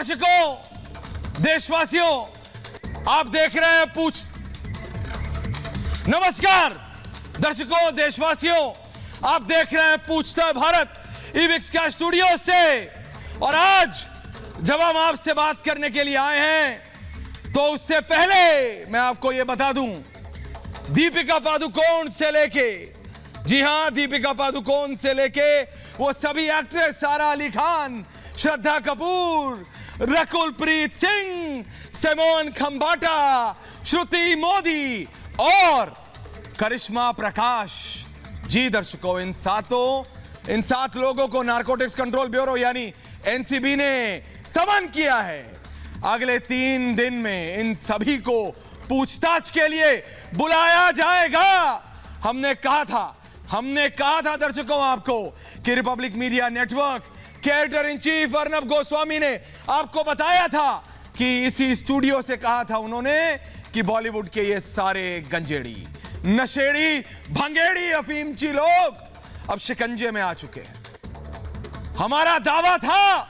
दर्शकों, देशवासियों, आप देख रहे हैं नमस्कार दर्शकों, देशवासियों, आप देख रहे हैं पूछता है भारत ईविक्स का स्टूडियो से। और आज जब हम आपसे बात करने के लिए आए हैं तो उससे पहले मैं आपको यह बता दूं, दीपिका पादुकोण से लेके, जी हां, दीपिका पादुकोण से लेके वो सभी एक्ट्रेस, सारा अली खान, श्रद्धा कपूर, रकुल प्रीत सिंह, सिमोन खंबाटा, श्रुति मोदी और करिश्मा प्रकाश, जी दर्शकों, इन सात लोगों को नारकोटिक्स कंट्रोल ब्यूरो यानी एनसीबी ने समन किया है। अगले 3 दिन में इन सभी को पूछताछ के लिए बुलाया जाएगा। हमने कहा था दर्शकों आपको कि रिपब्लिक मीडिया नेटवर्क के editor in chief Arnab Goswami ने आपको बताया था कि इसी स्टूडियो से कहा था उन्होंने कि बॉलीवुड के ये सारे गंजेड़ी, नशेड़ी, भंगेड़ी, अफीमची लोग अब शिकंजे में आ चुके हैं। हमारा दावा था,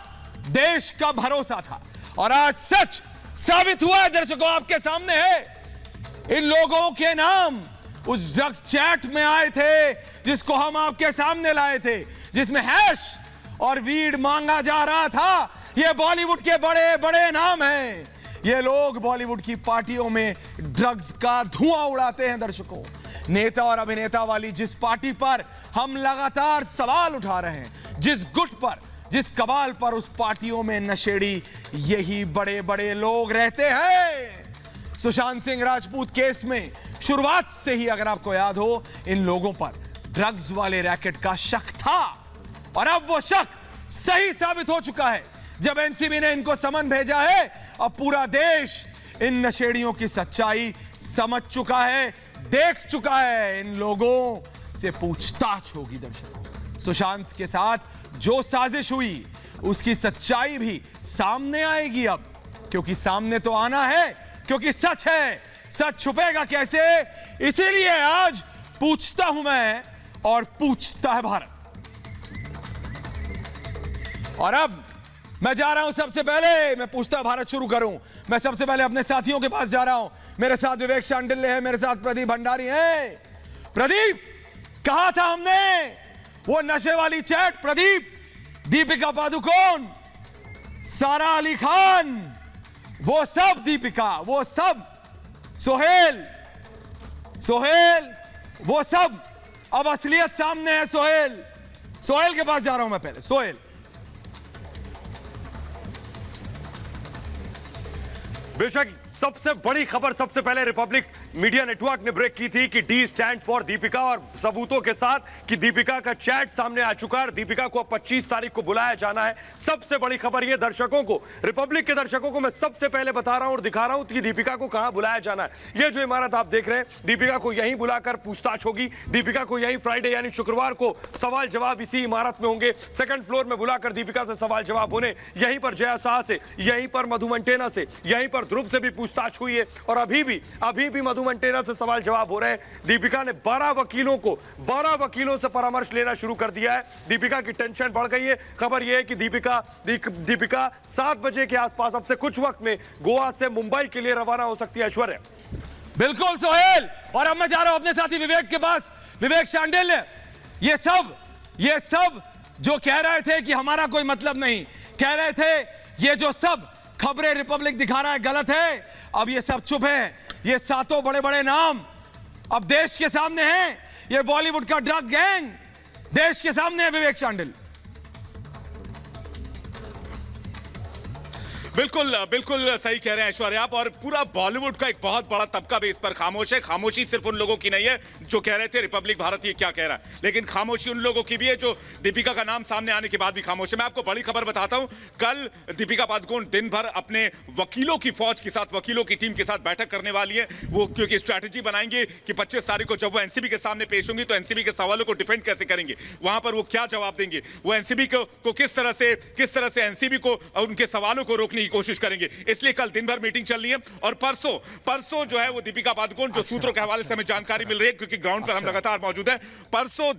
देश का भरोसा था, और आज सच साबित हुआ है दर्शकों, आपके सामने है। इन लोगों के नाम उस ड्रग्स चैट में आए थे जिसको हम आपके सामने लाए थे, जिसमें हैश और वीड मांगा जा रहा था। ये बॉलीवुड के बड़े बड़े नाम हैं। ये लोग बॉलीवुड की पार्टियों में ड्रग्स का धुआं उड़ाते हैं दर्शकों। नेता और अभिनेता वाली जिस पार्टी पर हम लगातार सवाल उठा रहे हैं, जिस गुट पर, जिस कबाल पर, उस पार्टियों में नशेड़ी यही बड़े बड़े लोग रहते हैं। सुशांत सिंह राजपूत केस में शुरुआत से ही, अगर आपको याद हो, इन लोगों पर ड्रग्स वाले रैकेट का शक था और अब वो शक सही साबित हो चुका है। जब एनसीबी ने इनको समन भेजा है, अब पूरा देश इन नशेड़ियों की सच्चाई समझ चुका है, देख चुका है। इन लोगों से पूछताछ होगी दर्शकों। सुशांत के साथ जो साजिश हुई उसकी सच्चाई भी सामने आएगी अब, क्योंकि सामने तो आना है, क्योंकि सच है। सच छुपेगा कैसे? इसीलिए आज पूछता हूं मैं और पूछता है भारत। और अब मैं जा रहा हूं, सबसे पहले मैं पूछता है भारत शुरू करूं। मैं सबसे पहले अपने साथियों के पास जा रहा हूं। मेरे साथ विवेक शांडिल्य है, मेरे साथ प्रदीप भंडारी है। प्रदीप, कहा था हमने वो नशे वाली चैट, प्रदीप, दीपिका पादुकोण, सारा अली खान, वो सब, दीपिका, वो सब, सोहेल, वो सब, अब असलियत सामने है। सोहेल के पास जा रहा हूं मैं पहले। सोहेल, बेशक सबसे बड़ी खबर सबसे पहले रिपब्लिक मीडिया नेटवर्क ने ब्रेक की थी कि डी स्टैंड फॉर दीपिका, और सबूतों के साथ कि दीपिका का चैट सामने आ चुका है और दीपिका को अब 25 तारीख को बुलाया जाना है। सबसे बड़ी खबर ये दर्शकों को, रिपब्लिक के दर्शकों को मैं सबसे पहले बता रहा हूं और दिखा रहा हूं कि दीपिका को कहां बुलाया जाना है। ये जो इमारत आप देख रहे हैं, दीपिका को यहीं बुलाकर पूछताछ होगी। दीपिका को यहीं फ्राइडे यानी शुक्रवार को सवाल जवाब इसी इमारत में होंगे। सेकंड फ्लोर में बुलाकर दीपिका से सवाल जवाब होने, यहीं पर जया शाह से, यहीं पर मधु मंटेना से, यहीं पर ध्रुव से भी पूछताछ हुई है और अभी भी मधु मंटेना से सवाल जवाब हो रहे हैं। दीपिका ने 12 वकीलों से परामर्श लेना शुरू कर दिया है। दीपिका की टेंशन बढ़ गई है। खबर यह है कि दीपिका 7 बजे के आसपास, अब से कुछ वक्त में, गोवा से मुंबई के लिए रवाना हो सकती है। ऐश्वर्या, बिल्कुल सोहेल। और अब मैं जा रहा हूं अपने साथी विवेक के पास। विवेक शांडिल्य, ये सब जो कह रहे थे कि हमारा कोई मतलब नहीं, कह रहे थे ये जो सब खबरें रिपब्लिक दिखा रहा है गलत है, अब ये सब चुप है। ये सातों बड़े बड़े नाम अब देश के सामने हैं। ये बॉलीवुड का ड्रग गैंग देश के सामने है। विवेक शांडिल्य, बिल्कुल सही कह रहे हैं ऐश्वर्या आप। और पूरा बॉलीवुड का एक बहुत बड़ा तबका भी इस पर खामोश है। खामोशी सिर्फ उन लोगों की नहीं है जो कह रहे थे रिपब्लिक भारत ये क्या कह रहा है, लेकिन खामोशी उन लोगों की भी है जो दीपिका का नाम सामने आने के बाद भी खामोश है। मैं आपको बड़ी खबर बताता हूं, कल दीपिका पादुकोण दिन भर अपने वकीलों की फौज के साथ, वकीलों की टीम के साथ बैठक करने वाली है। वो क्योंकि स्ट्रैटेजी बनाएंगे कि 25 तारीख को जब वो एनसीबी के सामने पेश होंगी तो एनसीबी के सवालों को डिफेंड कैसे करेंगे, वहां पर वो क्या जवाब देंगे, वो एनसीबी को किस तरह से एनसीबी को उनके सवालों को रोकने की कोशिश करेंगे। इसलिए कल दिन भर मीटिंग चल रही है और परसों जो है वो दीपिका पादुकोण, जो सूत्रों के हवाले से हमें जानकारी मिल रही है क्योंकि ग्राउंड पर हम लगातार मौजूद है, परसों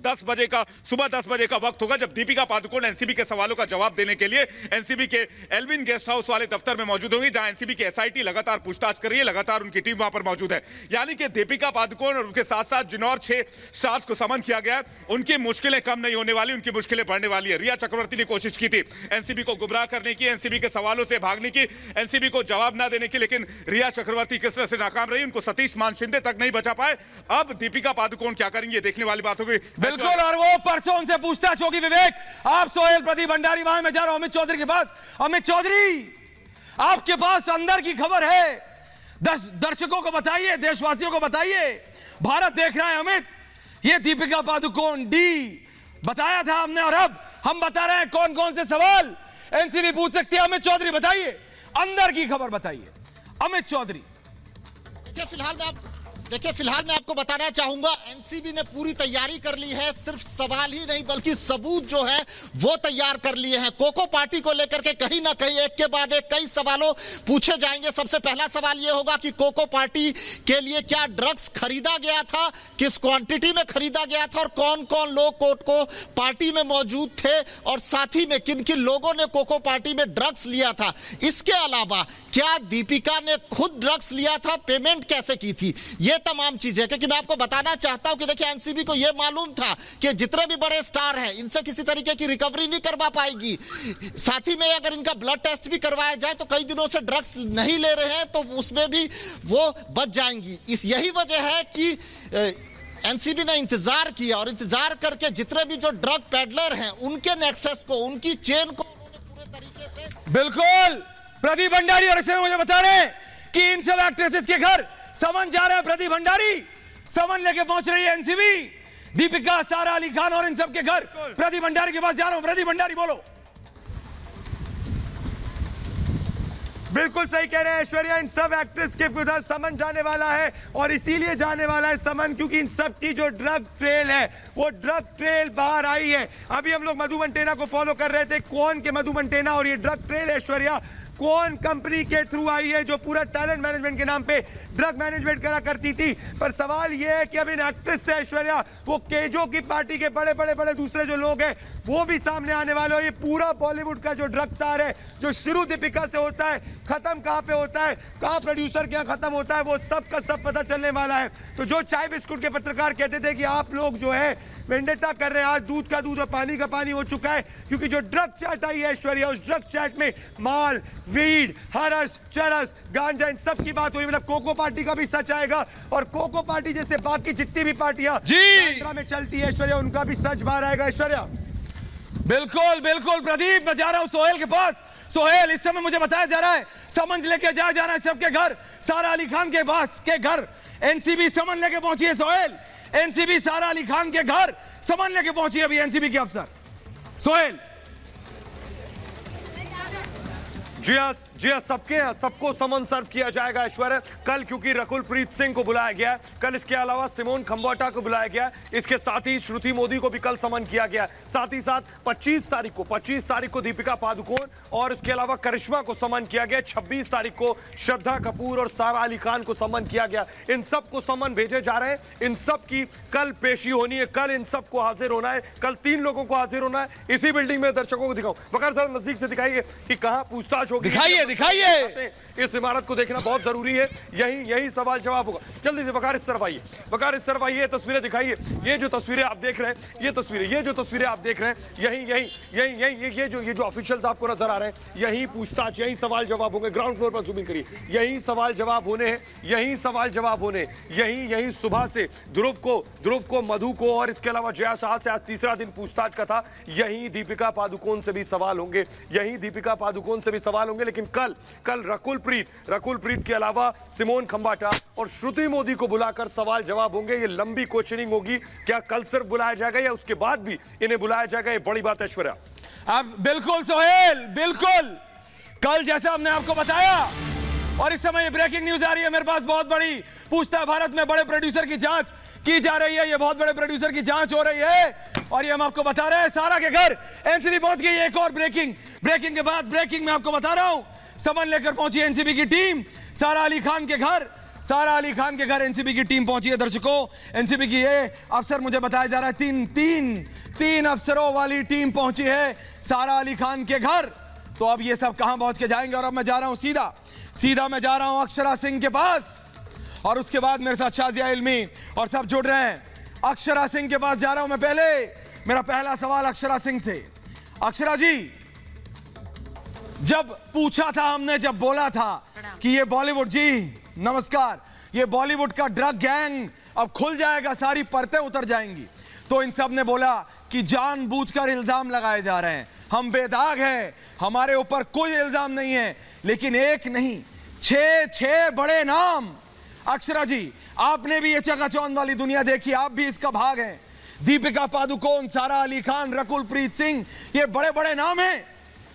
सुबह 10 बजे का वक्त होगा जब दीपिका पादुकोण एनसीबी के सवालों का जवाब देने के लिए एनसीबी के एल्विन गेस्ट हाउस वाले दफ्तर में मौजूद होंगी, जहां एनसीबी की एसआईटी लगातार पूछताछ कर रही है, लगातार उनकी टीम वहां पर मौजूद है। यानी कि दीपिका पादुकोण और उनके साथ साथ जिन और 6 स्टार्स को समन किया गया है, उनकी मुश्किलें कम नहीं होने वाली, उनकी मुश्किलें बढ़ने वाली है। रिया चक्रवर्ती ने कोशिश की थी एनसीबी को गुमराह करने की, एनसीबी के सवालों से भागने की, एनसीबी को जवाब ना देने की, लेकिन रिया चक्रवर्ती किस तरह से नाकाम रही, उनको सतीश मान शिंदे तक नहीं बचा पाए। अब दीपिका पादुकोण क्या करेंगे, देखने वाली बात होगी। बिल्कुल, और वो परसों उनसे पूछताछ होगी। विवेक, आप सोहेल, प्रदीप भंडारी, वहां मैं जा रहा हूं अमित चौधरी के पास। अमित चौधरी, आपके पास अंदर की खबर है, दर्शकों को बताइए, देशवासियों को बताइए, भारत देख रहा है अमित, ये दीपिका पादुकोण डी बताया था हमने और अब हम बता रहे हैं कौन कौन से सवाल एनसीबी पूछ सकती है। अमित चौधरी बताइए, अंदर की खबर बताइए अमित चौधरी। देखिए फिलहाल मैं आपको बताना चाहूंगा, एनसीबी ने पूरी तैयारी कर ली है, सिर्फ सवाल ही नहीं बल्कि सबूत जो है वो तैयार कर लिए हैं। कोको पार्टी को लेकर के कहीं ना कहीं एक के बाद एक कई सवालों पूछे जाएंगे। सबसे पहला सवाल यह होगा कि कोको पार्टी के लिए क्या ड्रग्स खरीदा गया था, किस क्वांटिटी में खरीदा गया था और कौन कौन लोग कोको पार्टी में मौजूद थे और साथ ही में किन किन लोगों ने कोको पार्टी में ड्रग्स लिया था। इसके अलावा क्या दीपिका ने खुद ड्रग्स लिया था, पेमेंट कैसे की थी, ये तमाम चीजें। क्योंकि मैं आपको बताना चाहता हूं कि देखिए एनसीबी को यह मालूम था कि जितने भी बड़े स्टार हैं इनसे किसी तरीके की रिकवरी नहीं करवा पाएगी। साथ ही में अगर इनका ब्लड टेस्ट भी करवाया जाए तो कई दिनों से ड्रग्स नहीं ले रहे हैं तो उसमें भी वो बच जाएंगी। यही वजह है कि एनसीबी ने इंतजार किया और इंतजार करके जितने भी जो ड्रग पेडलर हैं उनके नेक्सस को, उनकी चेन को उन्होंने पूरे तरीके से। बिल्कुल, प्रदीप भंडारी और इसमें मुझे बता रहे हैं कि इन सब एक्ट्रेसेस के घर समन जा रहे हैं। प्रदीप भंडारी समन लेके पहुंच रही है एनसीबी, दीपिका, सारा अली खान और इन सब के घर। प्रदीप भंडारी के पास जा रहा हूं। प्रदीप भंडारी बोलो। बिल्कुल सही कह रहे हैं ऐश्वर्या, इन सब एक्ट्रेस के उधर समन जाने वाला है और इसीलिए जाने वाला है समन क्योंकि इन सब की जो ड्रग ट्रेल है वो ड्रग ट्रेल बाहर आई है। अभी हम लोग मधु मंटेना को फॉलो कर रहे थे, कौन के मधु मंटेना, और ये ड्रग ट्रेल ऐश्वर्या कौन कंपनी के थ्रू आई है जो पूरा टैलेंट मैनेजमेंट के नाम पे ड्रग मैनेजमेंट करा करती थी। पर सवाल यह है कि अब इन एक्ट्रेस से ऐश्वर्या वो केजो की पार्टी के बड़े बड़े बड़े दूसरे जो लोग हैं वो भी सामने आने वाले। और ये पूरा बॉलीवुड का जो ड्रग तार है जो शुरू दीपिका से होता है, खत्म कहां पे होता है, कहां प्रोड्यूसर क्या खत्म होता है, वो सब का सब पता चलने वाला है। तो जो चाय बिस्कुट के पत्रकार कहते थे कि आप लोग जो है वेंडेटा कर रहे हैं, आज दूध का दूध और पानी का पानी हो चुका है क्योंकि जो ड्रग चैट आई है ऐश्वर्या, उस ड्रग चैट में माल, वीड, हरस, चरस, गांजा, इन सब की बात हो रही। मतलब कोको पार्टी का भी सच आएगा और कोको पार्टी जैसे बाकी जितनी भी पार्टियां आंध्रा में चलती है ऐश्वर्या, उनका भी सच बाहर आएगा। ऐश्वर्या बिल्कुल बिल्कुल। प्रदीप, मैं जा रहा हूं सोहेल के पास। सोहेल, इस समय मुझे बताया जा रहा है समन लेके जा रहा है सबके घर, सारा अली खान के पास के घर एनसीबी समन लेके पहुंची है। सोहेल, एनसीबी सारा अली खान के घर समन लेके पहुंची है अभी एनसीबी के अफसर। सोहेल जी हाँ, सबको समन सर्व किया जाएगा ऐश्वर्या कल, क्योंकि रकुल प्रीत सिंह को बुलाया गया है कल, इसके अलावा सिमोन खंबाटा को बुलाया गया, इसके साथ ही श्रुति मोदी को भी कल समन किया गया, साथ ही साथ 25 तारीख को दीपिका पादुकोण और इसके अलावा करिश्मा को समन किया गया, 26 तारीख को श्रद्धा कपूर और सारा अली खान को समन किया गया। इन सबको समन भेजे जा रहे हैं, इन सब की कल पेशी होनी है, कल इन सबको हाजिर होना है, कल 3 लोगों को हाजिर होना है। इसी बिल्डिंग में दर्शकों को दिखाऊं, बकर जरा नजदीक से दिखाइए कि कहां पूछताछ होगी। दिखाइए। इस इमारत को देखना बहुत जरूरी है, यही सवाल जवाब होगा। जल्दी से बकार इस तरफ आइए, बकार इस तरफ आइए, तस्वीरें दिखाइए। ये जो तस्वीरें आप देख रहे हैं, ये जो तस्वीरें आप देख रहे हैं, ये जो ऑफिशियल्स आपको नजर आ रहे हैं, यही पूछताछ, यही सवाल जवाब होंगे। ग्राउंड फ्लोर पर जूमिंग करिए, यही सवाल जवाब होने हैं, यही सुबह से ध्रुव को, मधु को और इसके अलावा जया शाह से आज तीसरा दिन पूछताछ का था। यही दीपिका पादुकोण से भी सवाल होंगे, लेकिन कल रकुल प्रीत के अलावा सिमोन खंबाटा और श्रुति मोदी को बुलाकर सवाल जवाब होंगे। ये लंबी क्वेश्चनिंग होगी। क्या कल सिर्फ बुलाया जाएगा या उसके बाद भी इन्हें बुलाया जाएगा, ये बड़ी बात है ऐश्वर्या। अब बिल्कुल सोहेल, बिल्कुल कल जैसा हमने आपको बताया और इस समय ब्रेकिंग न्यूज आ रही है मेरे पास, बहुत बड़ी पूछता भारत में बड़े प्रोड्यूसर की जांच की जा रही है। ये बहुत बड़े प्रोड्यूसर की जांच हो रही है और ये हम आपको बता रहे हैं। सारा के घर एनसीबी पहुंच गई। एक और ब्रेकिंग के बाद ब्रेकिंग में आपको बता रहा हूं समन लेकर पहुंची है एनसीबी की टीम सारा अली खान के घर। सारा अली खान के घर एनसीबी की टीम पहुंची है दर्शकों। एनसीबी की ये अफसर मुझे बताया जा रहा है तीन अफसरों वाली टीम पहुंची है सारा अली खान के घर। तो अब ये सब कहां पहुंच के जाएंगे? और अब मैं जा रहा हूं सीधा मैं जा रहा हूं अक्षरा सिंह के पास, और उसके बाद मेरे साथ शाजिया इल्मी और सब जुड़ रहे हैं। अक्षरा सिंह के पास जा रहा हूं मैं। मेरा पहला सवाल अक्षरा सिंह से। अक्षरा जी, जब पूछा था हमने, जब बोला था कि ये बॉलीवुड, जी नमस्कार, ये बॉलीवुड का ड्रग गैंग अब खुल जाएगा, सारी परतें उतर जाएंगी, तो इन सब ने बोला कि जानबूझकर इल्जाम लगाए जा रहे हैं, हम बेदाग हैं, हमारे ऊपर कोई इल्जाम नहीं है। लेकिन एक नहीं, छह बड़े नाम। अक्षरा जी, आपने भी ये चकाचौंध वाली दुनिया देखी, आप भी इसका भाग हैं। दीपिका पादुकोण, सारा अली खान, रकुल प्रीत सिंह, ये बड़े बड़े नाम हैं,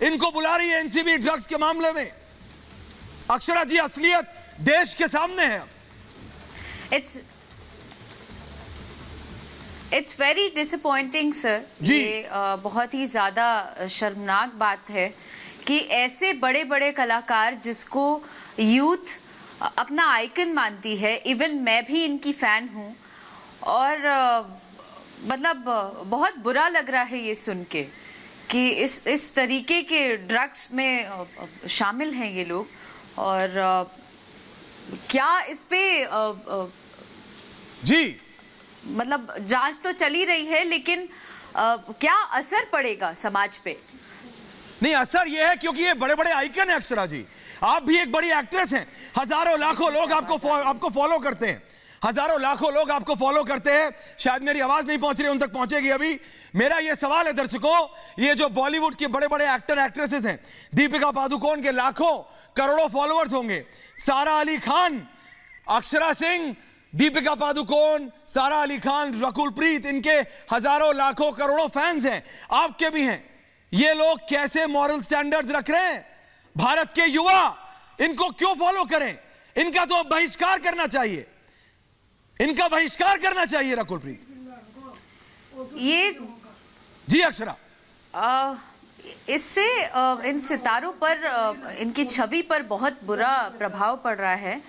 इनको बुला रही है एनसीबी ड्रग्स के मामले में। अक्षरा जी, असलियत देश के सामने है। It's very disappointing sir. ये बहुत ही ज्यादा शर्मनाक बात है कि ऐसे बड़े बड़े कलाकार जिसको यूथ अपना आइकन मानती है, इवन मैं भी इनकी फैन हूं, और मतलब बहुत बुरा लग रहा है ये सुन के कि इस तरीके के ड्रग्स में शामिल हैं ये लोग। और क्या इस पे जी मतलब जांच तो चली रही है, लेकिन क्या असर पड़ेगा समाज पे? नहीं, असर यह है क्योंकि ये बड़े बड़े आइकन है। अक्षरा जी, आप भी एक बड़ी एक्ट्रेस हैं, हजारों लाखों लोग आपको फॉलो करते हैं, हजारों लाखों लोग आपको फॉलो करते हैं। शायद मेरी आवाज नहीं पहुंच रही, उन तक पहुंचेगी अभी। मेरा ये सवाल है दर्शकों, ये जो बॉलीवुड के बड़े बड़े एक्टर एक्ट्रेसेस हैं, दीपिका पादुकोण के लाखों करोड़ों फॉलोअर्स होंगे, सारा अली खान, अक्षरा सिंह, दीपिका पादुकोण, सारा अली खान, रकुल प्रीत, इनके हजारों लाखों करोड़ों फैंस हैं, आपके भी हैं। ये लोग कैसे मॉरल स्टैंडर्ड्स रख रहे हैं? भारत के युवा इनको क्यों फॉलो करें? इनका तो बहिष्कार करना चाहिए, इनका बहिष्कार करना चाहिए। रकुल प्रीत, ये जी अक्षरा, इससे इन सितारों पर, इनकी छवि पर बहुत बुरा प्रभाव पड़ रहा है।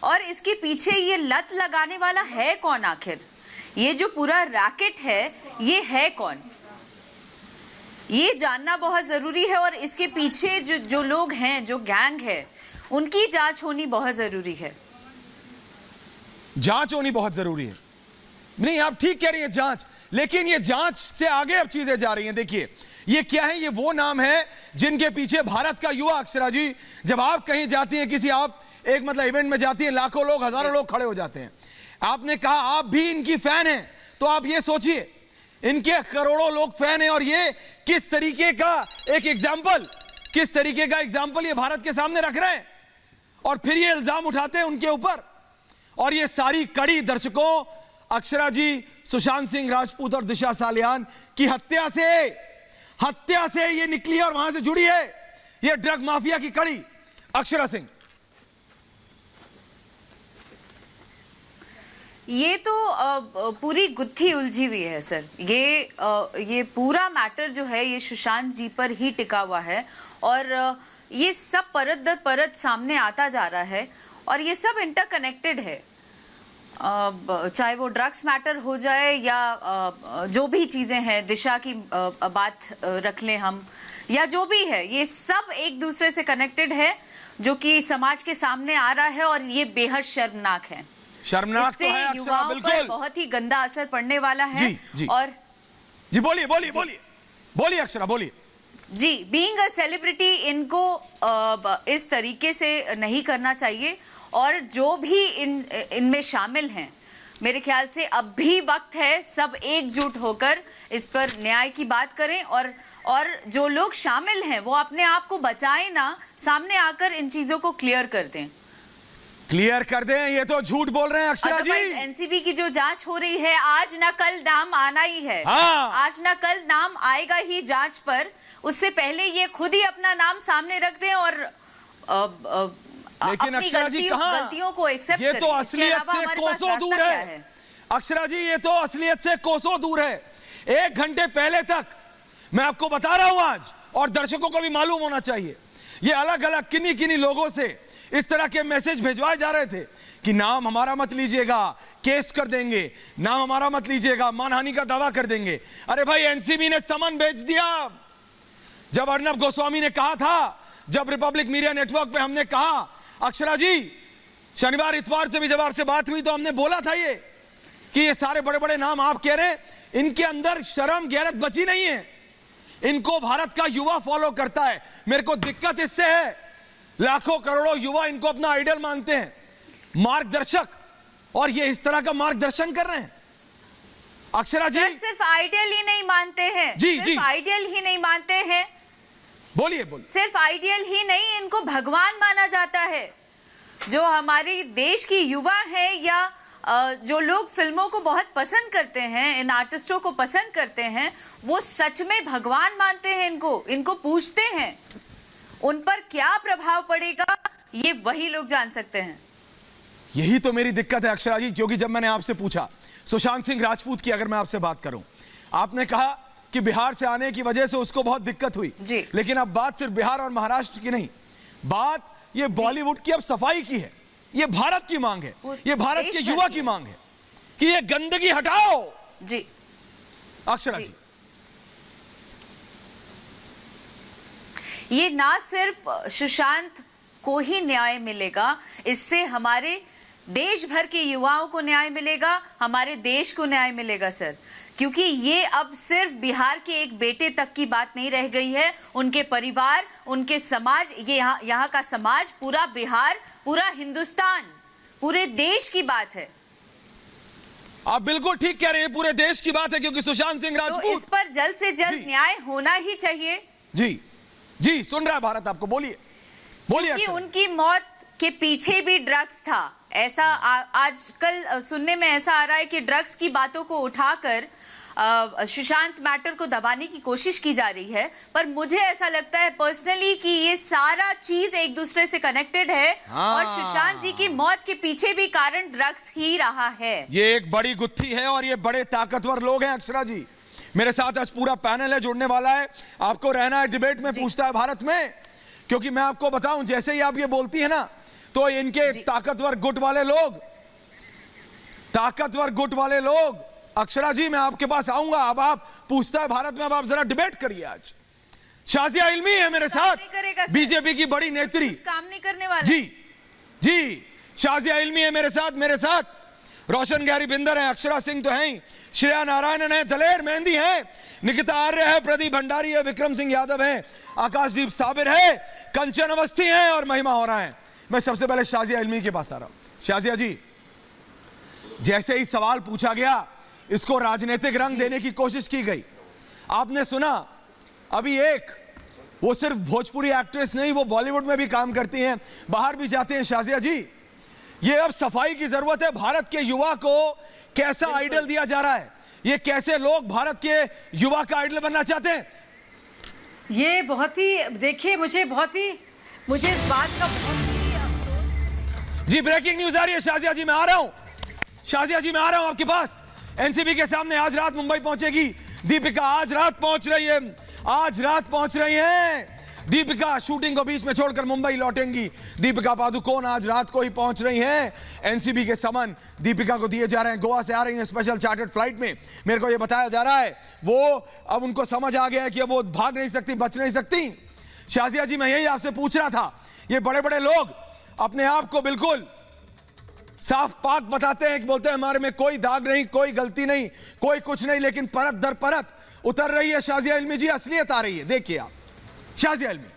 और इसके पीछे ये लत लगाने वाला है कौन आखिर? ये जो पूरा रैकेट है, ये है कौन? ये जानना बहुत जरूरी है। और इसके पीछे जो लोग हैं, जो गैंग है, उनकी जांच होनी बहुत जरूरी है। जांच होनी बहुत जरूरी है। नहीं, आप ठीक कह रही हैं, जांच, लेकिन ये जांच से आगे अब चीजें जा रही हैं। देखिए, ये क्या है? ये वो नाम है जिनके पीछे भारत का युवा, अक्षरा जी, जब आप कहीं जाती हैं, किसी आप एक मतलब इवेंट में जाती हैं, लाखों लोग, हजारों लोग खड़े हो जाते हैं। आपने कहा आप भी इनकी फैन हैं, तो आप ये सोचिए, इनके करोड़ों लोग फैन हैं, और ये किस तरीके का एक एग्जाम्पल, किस तरीके का एग्जाम्पल ये भारत के सामने रख रहे हैं, और फिर ये इल्जाम उठाते हैं उनके ऊपर। और ये सारी कड़ी दर्शकों, अक्षरा जी, सुशांत सिंह राजपूत और दिशा सालियान की हत्या से ये निकली है, और वहां से जुड़ी है ये ड्रग माफिया की कड़ी। अक्षरा सिंह, ये तो पूरी गुत्थी उलझी हुई है सर। ये पूरा मैटर जो है, ये सुशांत जी पर ही टिका हुआ है, और ये सब परत दर परत सामने आता जा रहा है, और ये सब इंटरकनेक्टेड है। चाहे वो ड्रग्स मैटर हो जाए या जो भी चीजें हैं, दिशा की बात रख लें हम, या जो भी है, ये सब एक दूसरे से कनेक्टेड है, जो कि समाज के सामने आ रहा है, और ये बेहद शर्मनाक है। शर्मनाक तो है अक्षरा, बिल्कुल बहुत ही गंदा असर पड़ने वाला है। जी। और जी बोलिए अक्षरा, बोलिए। जी, बीइंग अ सेलिब्रिटी, इनको इस तरीके से नहीं करना चाहिए, और जो भी इनमें शामिल हैं, मेरे ख्याल से अब भी वक्त है सब एकजुट होकर इस पर न्याय की बात करें, और जो लोग शामिल हैं वो अपने आप को बचाएं ना, सामने आकर इन चीजों को क्लियर कर दें। ये तो झूठ बोल रहे हैं अक्षरा जी। एनसीबी की जो जांच हो रही है, आज ना कल नाम आना ही है। हाँ। आज ना कल नाम आएगा ही जांच पर। उससे पहले ये खुद ही अपना नाम सामने रख दें, और लेकिन अक्षरा जी, कहां गलतियों को एक्सेप्ट करें। ये तो असलियत से कोसों दूर है अक्षरा जी, ये तो असलियत से कोसों दूर है। 1 घंटे पहले तक मैं आपको बता रहा हूं आज, और दर्शकों को भी मालूम होना चाहिए, ये अलग अलग किन्हीं किन्हीं लोगों से इस तरह के मैसेज भिजवाए जा रहे थे कि नाम हमारा मत लीजिएगा, केस कर देंगे, नाम हमारा मत लीजिएगा, मानहानि का दावा कर देंगे। अरे भाई एनसीबी ने समन भेज दिया। जब अर्नब गोस्वामी ने कहा था, जब रिपब्लिक मीडिया नेटवर्क पे हमने कहा, अक्षरा जी शनिवार इतवार से भी जब आपसे बात हुई तो हमने बोला था ये कि ये सारे बड़े बड़े नाम आप कह रहे हैं, इनके अंदर शर्म गैरत बची नहीं है। इनको भारत का युवा फॉलो करता है। मेरे को दिक्कत इससे है, लाखों करोड़ों युवा इनको अपना आइडल मानते हैं, मार्गदर्शक, और ये इस तरह का मार्गदर्शन कर रहे हैं। अक्षरा जी सिर्फ आइडियल ही नहीं मानते हैं, सिर्फ आइडियल ही नहीं मानते हैं, बोलिए बोलिए। सिर्फ आइडियल ही नहीं, इनको भगवान माना जाता है। जो हमारे देश की युवा है या जो लोग फिल्मों को बहुत पसंद करते हैं, इन आर्टिस्टों को पसंद करते हैं, वो सच में भगवान मानते हैं इनको पूछते हैं। उन पर क्या प्रभाव पड़ेगा ये वही लोग जान सकते हैं। यही तो मेरी दिक्कत है अक्षरा जी, क्योंकि जब मैंने आपसे पूछा सुशांत सिंह राजपूत की, अगर मैं आपसे बात करूं, आपने कहा कि बिहार से आने की वजह से उसको बहुत दिक्कत हुई जी। लेकिन अब बात सिर्फ बिहार और महाराष्ट्र की नहीं, बात ये बॉलीवुड की अब सफाई की है। ये भारत की मांग है, ये भारत के युवा की मांग है कि ये गंदगी हटाओ। जी अक्षरा जी, ये ना सिर्फ सुशांत को ही न्याय मिलेगा, इससे हमारे देश भर के युवाओं को न्याय मिलेगा, हमारे देश को न्याय मिलेगा सर। क्योंकि ये अब सिर्फ बिहार के एक बेटे तक की बात नहीं रह गई है, उनके परिवार, उनके समाज, ये यहाँ का समाज, पूरा बिहार, पूरा हिंदुस्तान, पूरे देश की बात है। आप बिल्कुल ठीक कह रहे हैं, पूरे देश की बात है, क्योंकि सुशांत सिंह राजपूत, तो इस पर जल्द से जल्द न्याय होना ही चाहिए। जी जी, सुन रहा है भारत आपको, बोलिए बोलिए। कि उनकी मौत के पीछे भी ड्रग्स था, ऐसा आजकल सुनने में ऐसा आ रहा है कि ड्रग्स की बातों को उठाकर सुशांत मैटर को दबाने की कोशिश की जा रही है, पर मुझे ऐसा लगता है पर्सनली कि ये सारा चीज एक दूसरे से कनेक्टेड है। और सुशांत जी की मौत के पीछे भी कारण ड्रग्स ही रहा है। ये एक बड़ी गुत्थी है और ये बड़े ताकतवर लोग हैं। अक्षरा जी मेरे साथ आज पूरा पैनल है, जुड़ने वाला है, आपको रहना है डिबेट में पूछता है भारत में, क्योंकि मैं आपको बताऊं, जैसे ही आप ये बोलती है ना, तो इनके ताकतवर गुट वाले लोग, अक्षरा जी मैं आपके पास आऊंगा। अब आप पूछता है भारत में, अब आप जरा डिबेट करिए। आज शाजिया इल्मी है मेरे साथ, बीजेपी की बड़ी नेत्री, काम नहीं करने वाला। जी जी, शाजिया इल्मी है मेरे साथ रोशन गैरी बिंदर है, अक्षरा सिंह तो हैं, श्रेया नारायणन है, दलेर मेहंदी है, निकिता आर्य है, प्रदीप भंडारी है, विक्रम सिंह यादव है, आकाशदीप साबिर है, कंचन अवस्थी है और महिमा हो रहा है। मैं सबसे पहले शाजिया इल्मी के पास आ रहा हूं। शाजिया जी, जैसे ही सवाल पूछा गया, इसको राजनीतिक रंग देने की कोशिश की गई। आपने सुना अभी वो सिर्फ भोजपुरी एक्ट्रेस नहीं, वो बॉलीवुड में भी काम करती हैं, बाहर भी जाते हैं। शाजिया जी, ये अब सफाई की जरूरत है। भारत के युवा को कैसा आइडल दिया जा रहा है, ये कैसे लोग भारत के युवा का आइडल बनना चाहते हैं? ये बहुत ही, देखिए मुझे इस बात का बहुत ही अफसोस। जी ब्रेकिंग न्यूज आ रही है। शाजिया जी मैं आ रहा हूं आपके पास। एनसीबी के सामने आज रात मुंबई पहुंचेगी दीपिका, आज रात पहुंच रही है दीपिका। शूटिंग को बीच में छोड़कर मुंबई लौटेंगी दीपिका पादुकोण, आज रात को ही पहुंच रही हैं। एनसीबी के समन दीपिका को दिए जा रहे हैं, गोवा से आ रही हैं स्पेशल चार्टर्ड फ्लाइट में। मेरे को यह बताया जा रहा है वो अब उनको समझ आ गया है कि अब वो भाग नहीं सकती, बच नहीं सकती। शाजिया जी मैं यही आपसे पूछ रहा था, ये बड़े बड़े लोग अपने आप को बिल्कुल साफ पाक बताते हैं कि बोलते हैं हमारे में कोई दाग नहीं, कोई गलती नहीं, कोई कुछ नहीं, लेकिन परत दर परत उतर रही है शाजिया इल्मी जी, असलियत आ रही है। देखिए आप शाजिया इल्मी।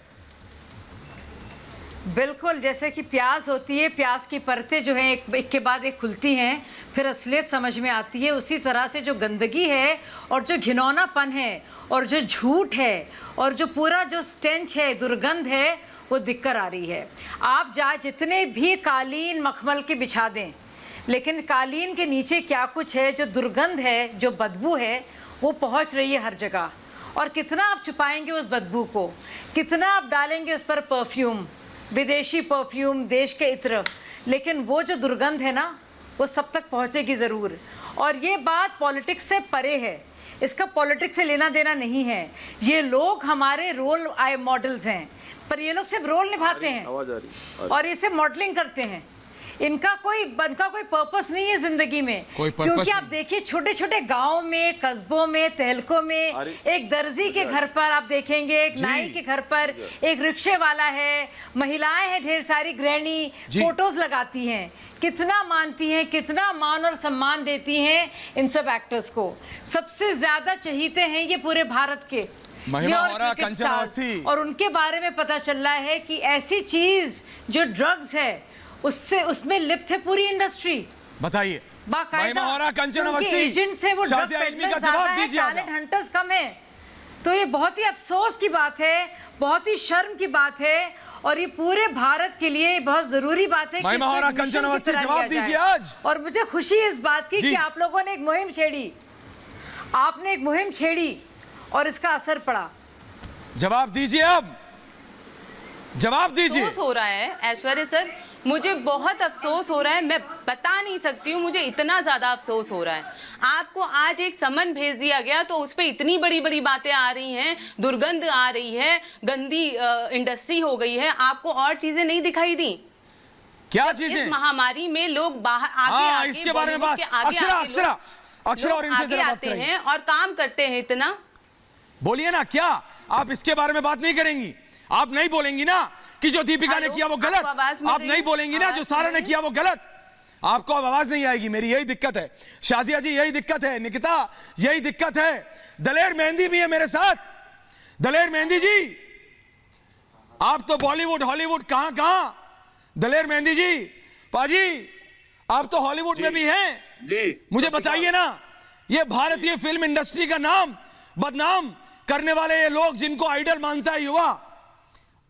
बिल्कुल, जैसे कि प्याज होती है, प्याज की परतें जो हैं एक के बाद एक खुलती हैं, फिर असलियत समझ में आती है। उसी तरह से जो गंदगी है और जो घिनौनापन है और जो झूठ है और जो पूरा जो स्टेंच है, दुर्गंध है, वो दिक्कत आ रही है। आप जितने भी कालीन मखमल के बिछा दें, लेकिन कालीन के नीचे क्या कुछ है, जो दुर्गंध है, जो बदबू है, वो पहुंच रही है हर जगह। और कितना आप छुपाएंगे उस बदबू को, कितना आप डालेंगे उस पर परफ्यूम, विदेशी परफ्यूम, देश के इत्र, लेकिन वो जो दुर्गंध है ना, वो सब तक पहुंचेगी ज़रूर। और ये बात पॉलिटिक्स से परे है, इसका पॉलिटिक्स से लेना देना नहीं है। ये लोग हमारे रोल मॉडल्स हैं, पर ये लोग सिर्फ रोल निभाते हैं और ये सिर्फ मॉडलिंग करते हैं। इनका कोई पर्पस नहीं है जिंदगी में, क्योंकि आप देखिए छोटे छोटे गांव में, कस्बों में, तहलकों में, एक दर्जी के घर पर आप देखेंगे, एक नाई के घर पर एक रिक्शे वाला है, महिलाएं हैं ढेर सारी, गृहिणी फोटोज लगाती हैं, कितना मानती हैं, कितना मान और सम्मान देती हैं इन सब एक्टर्स को। सबसे ज्यादा चहीते हैं ये पूरे भारत के महिमा होरा, कंचन अवस्थी, और उनके बारे में पता चल रहा है कि ऐसी चीज जो ड्रग्स है उसमें लिप्त है पूरी इंडस्ट्री। बताइए बाकायदा महिमा होरा, कंचन अवस्थी, एजेंट्स है, वो ड्रग शाज़िया इल्मी का पेडलर्स जवाब ज्यादा है, दीजिए आजा। टैलेंट हंटर्स कम है। तो ये बहुत ही अफसोस की बात है, बहुत ही शर्म की बात है, और ये पूरे भारत के लिए बहुत जरूरी बात है कि महिमा इसको होरा, एक कंचन मिशन की अवस्थी, तरह जवाब लिया दीजिए जाए। आज। और मुझे खुशी है इस बात की जी। कि आप लोगों ने एक मुहिम छेड़ी, आपने एक मुहिम छेड़ी और इसका असर पड़ा। जवाब दीजिए, अब जवाब दीजिए। अफसोस हो रहा है ऐश्वर्या सर, मुझे बहुत अफसोस हो रहा है, मैं बता नहीं सकती हूँ, मुझे इतना ज्यादा अफसोस हो रहा है। आपको आज एक समन भेज दिया गया तो उस पर इतनी बड़ी बड़ी बातें आ रही हैं, दुर्गंध आ रही है, गंदी इंडस्ट्री हो गई है, आपको और चीजें नहीं दिखाई दी? क्या इस चीजें? महामारी में लोग बाहर आगे इसके बारे में बात, अक्षरा और इनसे जरा बात आते करेंगे। हैं और काम करते हैं इतना। बोलिए ना, क्या आप इसके बारे में बात नहीं करेंगी? आप नहीं बोलेंगी ना कि जो दीपिका ने किया वो गलत? आप नहीं बोलेंगी ना जो सारा ने किया वो गलत? आपको अब आवाज नहीं आएगी। मेरी यही दिक्कत है शाजिया जी, यही दिक्कत है निकिता, यही दिक्कत है। दलेर मेहंदी भी है मेरे साथ। दलेर मेहंदी जी, आप तो बॉलीवुड हॉलीवुड कहां दलेर मेहंदी जी, पाजी आप तो हॉलीवुड में भी हैं जी। मुझे बताइए ना, ये भारतीय फिल्म इंडस्ट्री का नाम बदनाम करने वाले ये लोग जिनको आइडल मानता है युवा,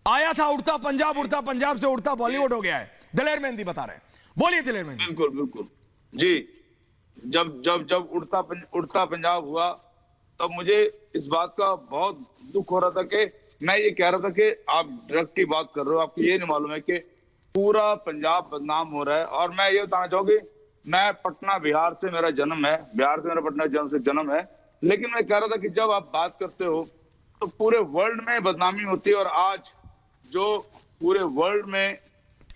आया था उड़ता पंजाब से उड़ता बॉलीवुड हो गया है। दलेर मेहंदी बता रहे हैं, बोलिए दलेर मेहंदी। बिल्कुल बिल्कुल जी। जब उड़ता पंजाब हुआ तब मुझे इस बात का बहुत दुख हो रहा था कि मैं ये कह रहा था कि आप ड्रग की बात कर रहे हो, आपको ये नहीं मालूम है कि पूरा पंजाब बदनाम हो रहा है। और मैं ये बताना चाहूंगी, मैं पटना बिहार से मेरा जन्म है, बिहार से मेरा पटना जन्म है, लेकिन मैं कह रहा था कि जब आप बात करते हो तो पूरे वर्ल्ड में बदनामी होती है। और आज जो पूरे वर्ल्ड में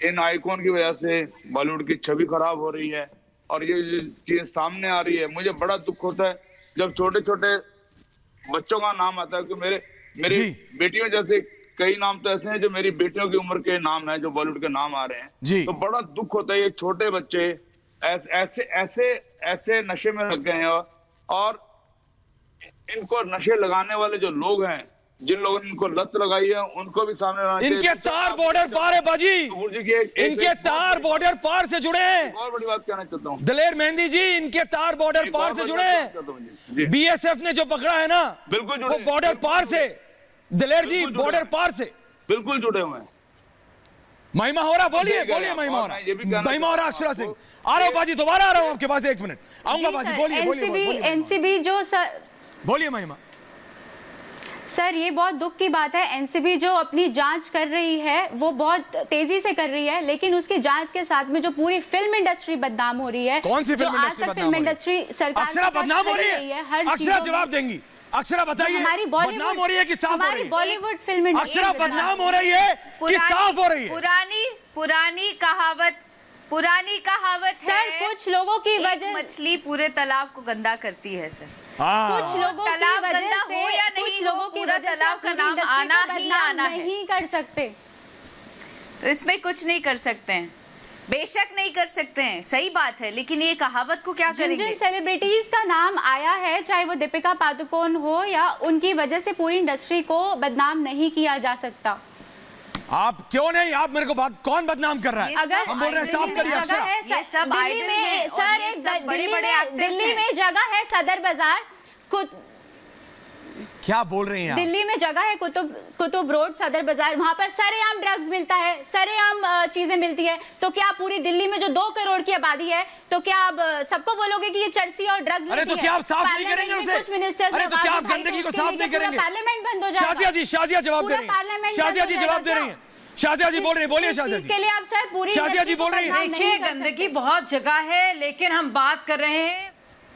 इन आइकॉन की वजह से बॉलीवुड की छवि खराब हो रही है और ये चीज सामने आ रही है, मुझे बड़ा दुख होता है जब छोटे छोटे बच्चों का नाम आता है। कि मेरी बेटियों जैसे कई नाम तो ऐसे हैं जो मेरी बेटियों की उम्र के नाम है, जो बॉलीवुड के नाम आ रहे हैं, तो बड़ा दुख होता है। ये छोटे बच्चे ऐसे नशे में लग गए हैं और इनको नशे लगाने वाले जो लोग हैं, जिन लोगों ने इनको लत लगाई है, उनको भी सामने लाना चाहिए। इनके तार बॉर्डर पार है बाजी, इनके तार बॉर्डर पार से जुड़े हैं। और बड़ी बात कहना चाहता हूँ दलेर मेहंदी जी, इनके तार बॉर्डर पार से जुड़े हैं। बीएसएफ ने जो पकड़ा है ना, बिल्कुल वो बॉर्डर पार से। दलेर जी बॉर्डर पार से बिल्कुल जुड़े हुए हैं। महिमा होरा, बोलिए महिमा होरा, अक्षरा सिंह। आ रहा हूँ बाजी, दोबारा आ रहा हूँ आपके पास, 1 मिनट आऊंगा बाजी। बोलिए एनसीबी जो सर, बोलिए महिमा। सर ये बहुत दुख की बात है, एनसीबी जो अपनी जांच कर रही है वो बहुत तेजी से कर रही है, लेकिन उसकी जांच के साथ में जो पूरी फिल्म इंडस्ट्री बदनाम हो रही है। कौन सी फिल्म इंडस्ट्री सरकार अक्षरा बदनाम हो रही है? अक्षरा जवाब देंगी। अक्षरा बताइए, बदनाम हो रही है कि साफ हो रही है? बॉलीवुड फिल्म इंडस्ट्री अक्षरा बदनाम हो रही है कि साफ हो रही है? पुरानी कहावत सर है, कुछ लोगों की वजह मछली पूरे तालाब को गंदा करती है सर। कुछ लोगों तालाब की वजह गंदा से हो या नहीं कुछ लोगों की पूरा वजह से तालाब का पूरी नाम इंडस्ट्री आना को ही बदनाम आना है। नहीं कर सकते, तो इसमें कुछ नहीं कर सकते हैं, बेशक नहीं कर सकते हैं, सही बात है, लेकिन ये कहावत को क्या जिन करेंगे? जिन सेलिब्रिटीज का नाम आया है, चाहे वो दीपिका पादुकोण हो, या उनकी वजह से पूरी इंडस्ट्री को बदनाम नहीं किया जा सकता। आप क्यों नहीं, आप मेरे को बात, कौन बदनाम कर रहा है? अगर हम बोल रहे हैं साफ करिए अक्षरा। ये सब आइडल हैं और सर ये सब बड़े-बड़े एक्टर्स हैं। दिल्ली में जगह है सदर बाजार, क्या बोल रही हैं आप? दिल्ली में जगह है कुतुब रोड सदर बाजार, वहां पर सरेआम ड्रग्स मिलता है, सरेआम चीजें मिलती है। तो क्या पूरी दिल्ली में जो 2 करोड़ की आबादी है, तो क्या आप सबको बोलोगे कि ये चरसी और ड्रग्स? अरे तो क्या आप साफ नहीं करेंगे उसे? कुछ मिनिस्टर्स, अरे तो क्या आप गंदगी को साफ नहीं करेंगे? पार्लियामेंट बंद हो जाएगा। शाजिया जवाब दे रही है। शाजिया जी जवाब दे रही है। शाजिया जी बोल रही है, बोलिए शाजिया जी। इसके लिए आप सर पूरी शाजिया जी बोल रही है। देखिए गंदगी बहुत जगह है, लेकिन हम बात कर रहे हैं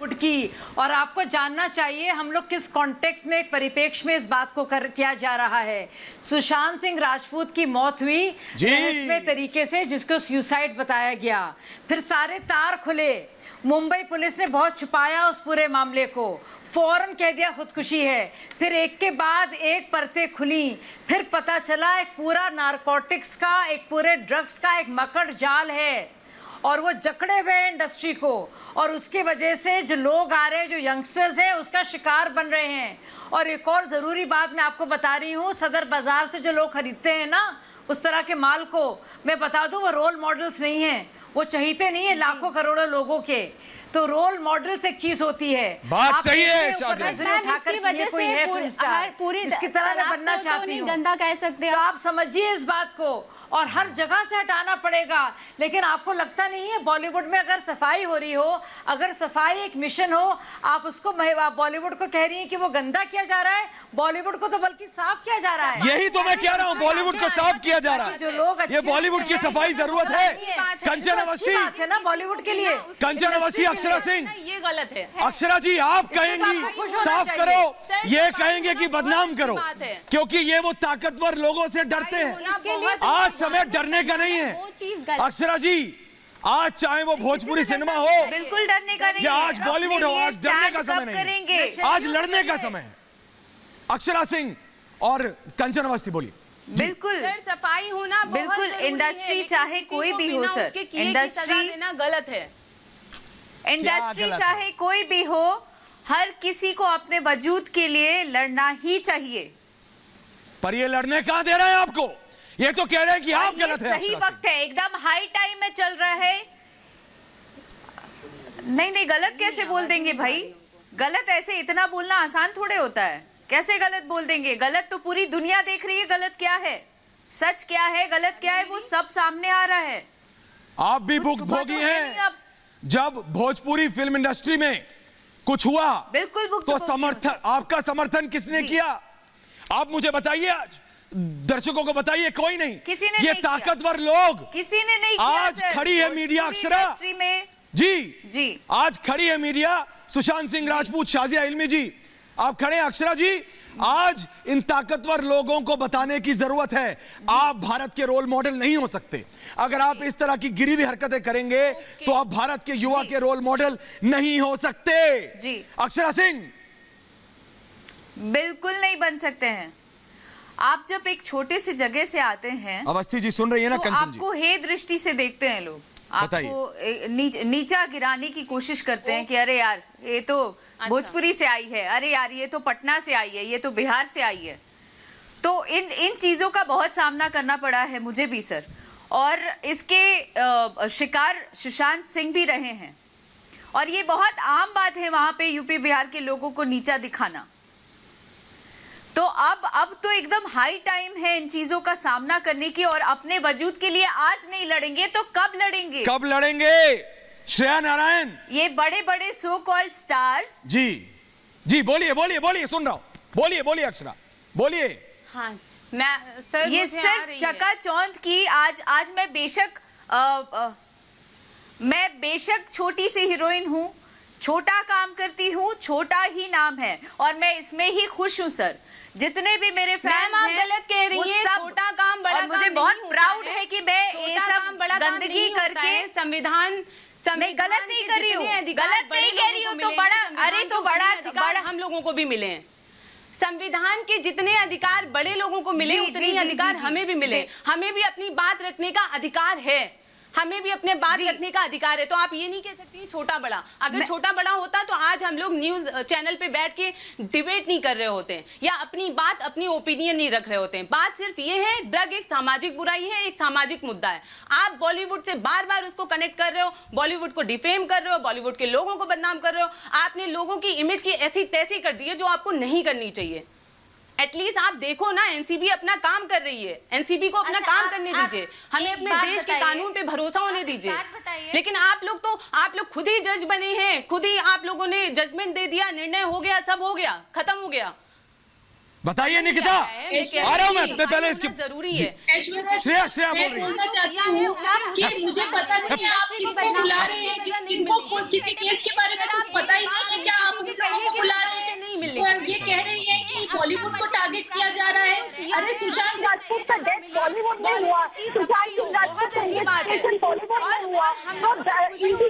की। और आपको जानना चाहिए हम लोग किस कॉन्टेक्स्ट में, एक परिपेक्ष में इस बात को किया जा रहा है। सुशांत सिंह राजपूत की मौत हुई रहस्यमय तरीके से, जिसको सुसाइड बताया गया, फिर सारे तार खुले, मुंबई पुलिस ने बहुत छुपाया उस पूरे मामले को, फौरन कह दिया खुदकुशी है, फिर एक के बाद एक परतें खुली, फिर पता चला एक पूरा नारकोटिक्स का, एक पूरे ड्रग्स का एक मकड़ जाल है और वो जकड़े हुए हैं इंडस्ट्री को, और उसकी वजह से जो लोग आ रहे हैं, जो यंगस्टर्स हैं, उसका शिकार बन रहे हैं। और एक और ज़रूरी बात मैं आपको बता रही हूँ, सदर बाजार से जो लोग खरीदते हैं ना उस तरह के माल को, मैं बता दूं वो रोल मॉडल्स नहीं हैं, वो चहीते नहीं है लाखों करोड़ों लोगों के। तो रोल मॉडल्स एक चीज होती है। बात सही है पूरी इसकी तरह मैं बनना चाहती हूँ, गंदा कह सकते हैं तो आप समझिए इस बात को, और हर जगह से हटाना पड़ेगा। लेकिन आपको लगता नहीं है बॉलीवुड में अगर सफाई हो रही हो, अगर सफाई एक मिशन हो, आप उसको बॉलीवुड को कह रही है कि वो गंदा किया जा रहा है? बॉलीवुड को तो बल्कि साफ किया जा रहा है। यही तो मैं कह रहा हूँ, बॉलीवुड को साफ किया जा रहा है। जो लोग ये बॉलीवुड की सफाई जरूरत है। कंचन अवस्थी है ना बॉलीवुड के लिए, कंचन अवस्थी, अक्षरा सिंह, ये गलत है। अक्षरा जी आप कहेंगी साफ करो, ये कहेंगे कि बदनाम करो, क्योंकि ये वो ताकतवर लोगों से डरते हैं। आज समय डरने का नहीं है अक्षरा जी, आज चाहे वो भोजपुरी सिनेमा हो, बिल्कुल डरने का नहीं या है। आज बॉलीवुड हो, आज डरने का समय नहीं है, आज लड़ने का समय है। अक्षरा सिंह और कंचन अवस्थी बोलिए। बिल्कुल सफाई होना बिल्कुल, इंडस्ट्री चाहे कोई भी हो सर, इंडस्ट्री गलत है। इंडस्ट्री चाहे कोई भी हो, हर किसी को अपने वजूद के लिए लड़ना ही चाहिए। पर ये लड़ने कहां दे रहे हैं आपको? ये तो कह रहे हैं कि आप गलत है। सही वक्त है, एकदम हाई टाइम में चल रहा है। नहीं, गलत कैसे बोल देंगे भाई? गलत ऐसे इतना बोलना आसान थोड़े होता है, कैसे गलत बोल देंगे? गलत तो पूरी दुनिया देख रही है, गलत क्या है, सच क्या है, गलत क्या है, वो सब सामने आ रहा है। आप भी भुगतभोगी हैं। जब भोजपुरी फिल्म इंडस्ट्री में कुछ हुआ, बिल्कुल तो समर्थन, आपका समर्थन किसने किया? आप मुझे बताइए, आज दर्शकों को बताइए। कोई नहीं, किसी ने ये नहीं ताकतवर लोग, किसी ने नहीं किया। आज खड़ी है मीडिया अक्षरा में जी, आज खड़ी है मीडिया, सुशांत सिंह राजपूत, शाजिया इल्मी जी, आप खड़े हैं अक्षरा जी। आज इन ताकतवर लोगों को बताने की जरूरत है, आप भारत के रोल मॉडल नहीं हो सकते। अगर आप इस तरह की गिरी हुई हरकतें करेंगे तो आप भारत के युवा के रोल मॉडल नहीं हो सकते। जी अक्षरा सिंह, बिल्कुल नहीं बन सकते हैं। आप जब एक छोटे से जगह से आते हैं, अवस्थी जी सुन रही है ना, तो कंचन जी, आपको हे दृष्टि से देखते हैं लोग, आपको नीचा गिराने की कोशिश करते हैं कि अरे यार ये तो भोजपुरी से आई है, अरे यार ये तो पटना से आई है, ये तो बिहार से आई है। तो इन चीजों का बहुत सामना करना पड़ा है मुझे भी सर, और इसके शिकार सुशांत सिंह भी रहे हैं, और ये बहुत आम बात है वहां पे यूपी बिहार के लोगों को नीचा दिखाना। तो अब तो एकदम हाई टाइम है इन चीजों का सामना करने की, और अपने वजूद के लिए आज नहीं लड़ेंगे तो कब लड़ेंगे? कब लड़ेंगे? श्रेया नारायण, ये बड़े बड़े सो कॉल्ड स्टार्स। जी बोलिए, सुन रहा हूं, बोलिए अक्षरा, बोलिए। हाँ, सर ये सिर्फ चकाचौंध की, आज मैं बेशक छोटी सी हीरोइन हूँ, छोटा काम करती हूँ, छोटा ही नाम है, और मैं इसमें ही खुश हूँ सर। जितने भी मेरे फैंस हैं, गलत कह रही हैं, छोटा काम बड़ा काम, मुझे बहुत प्राउड है कि मैं ये सब गंदगी करके संविधान नहीं, गलत नहीं कर रही हूँ, गलत नहीं कह रही हूँ, तो बड़ा, अरे तो बड़ा हम लोगों को भी मिले हैं। संविधान के जितने अधिकार बड़े लोगों को मिले, उतने ही अधिकार हमें भी मिले। हमें भी अपनी बात रखने का अधिकार है, हमें भी अपने बात रखने का अधिकार है। तो आप ये नहीं कह सकती छोटा बड़ा। अगर छोटा बड़ा होता तो आज हम लोग न्यूज चैनल पे बैठ के डिबेट नहीं कर रहे होते, या अपनी बात, अपनी ओपिनियन नहीं रख रहे होते। बात सिर्फ ये है, ड्रग एक सामाजिक बुराई है, एक सामाजिक मुद्दा है। आप बॉलीवुड से बार बार उसको कनेक्ट कर रहे हो, बॉलीवुड को डिफेम कर रहे हो, बॉलीवुड के लोगों को बदनाम कर रहे हो। आपने लोगों की इमेज की ऐसी तैसी कर दी है जो आपको नहीं करनी चाहिए। एटलीस्ट आप देखो ना, एनसीबी अपना काम कर रही है, एनसीबी को अपना काम करने दीजिए, हमें अपने देश के कानून पे भरोसा होने दीजिए। लेकिन आप लोग खुद ही जज बने हैं, खुद ही आप लोगों ने जजमेंट दे दिया, निर्णय हो गया, सब हो गया, खत्म हो गया। बताइए निकिता, आ रहा हूं मैं पहले इसकी जरूरी है। श्रेया बोल रही बोलना चाहती हूँ कि मुझे पता नहीं है आप किसको बुला रहे हैं, जिनको किसी केस के बारे में कुछ पता ही नहीं है, क्या आप उन लोगों को बुला रहे हैं? तो ये कह रही है कि बॉलीवुड को टारगेट किया जा रहा है। अरे सुशांत राजपूत का डेथ बॉलीवुड में हुआ, सुशांत सिंह राजपूत का इन्वेस्टिगेशन बॉलीवुड में हुआ, तो ईडी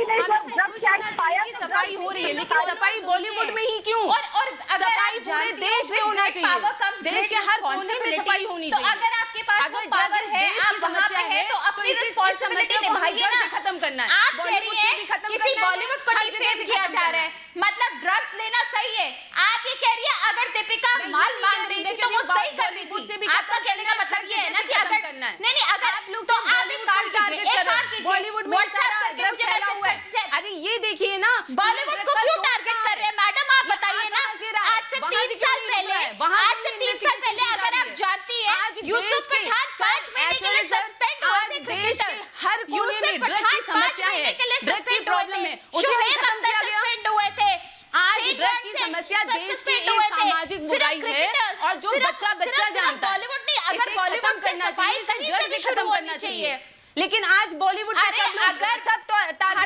ने जब ड्रग एक्ट पाया सफाई हो रही है, लेकिन सफाई बॉलीवुड में ही क्यों? और अगर सफाई पूरे देश में होना चाहिए, देश के हर कोने में सफाई होनी तो चाहिए। अगर आपके पास वो पावर है, आप वहाँ पे हैं, तो अपनी रिस्पॉन्सिबिलिटी निभाइए ना। खत्म करना है। आप कह रही हैं किसी बॉलीवुड को डिफेम किया जा रहा है, मतलब ड्रग्स लेना सही है। आप ये कह रही है अगर दीपिका माल मांग रही थी तो वो सही कर रही थी। आपका कहने का मतलब ये है ना कि अगर नहीं अगर तो आप एक काम कीजिए, बॉलीवुड में व्हाट्सएप करके मुझे मैसेज कर। अरे ये देखिए ना, बॉलीवुड को क्यों टारगेट कर रहे हैं मैडम, आप बताइए ना। आज से 3 साल पहले अगर आप जानती हैं यूसुफ पठान 5 महीने के लिए सस्पेंड हुए थे क्रिकेटर। हर कोने में ड्रग की समस्या है, ड्रग की प्रॉब्लम है, शुएब अख्तर सस्पेंड हुए थे। आज ड्रग की समस्या देश की एक सामाजिक बुराई है, और जो बच्चा जानता है बॉलीवुड नहीं, अगर बॉलीवुड से सफाई कहीं से भी शुरू होनी चाहिए। लेकिन आज बॉलीवुड अरे अगर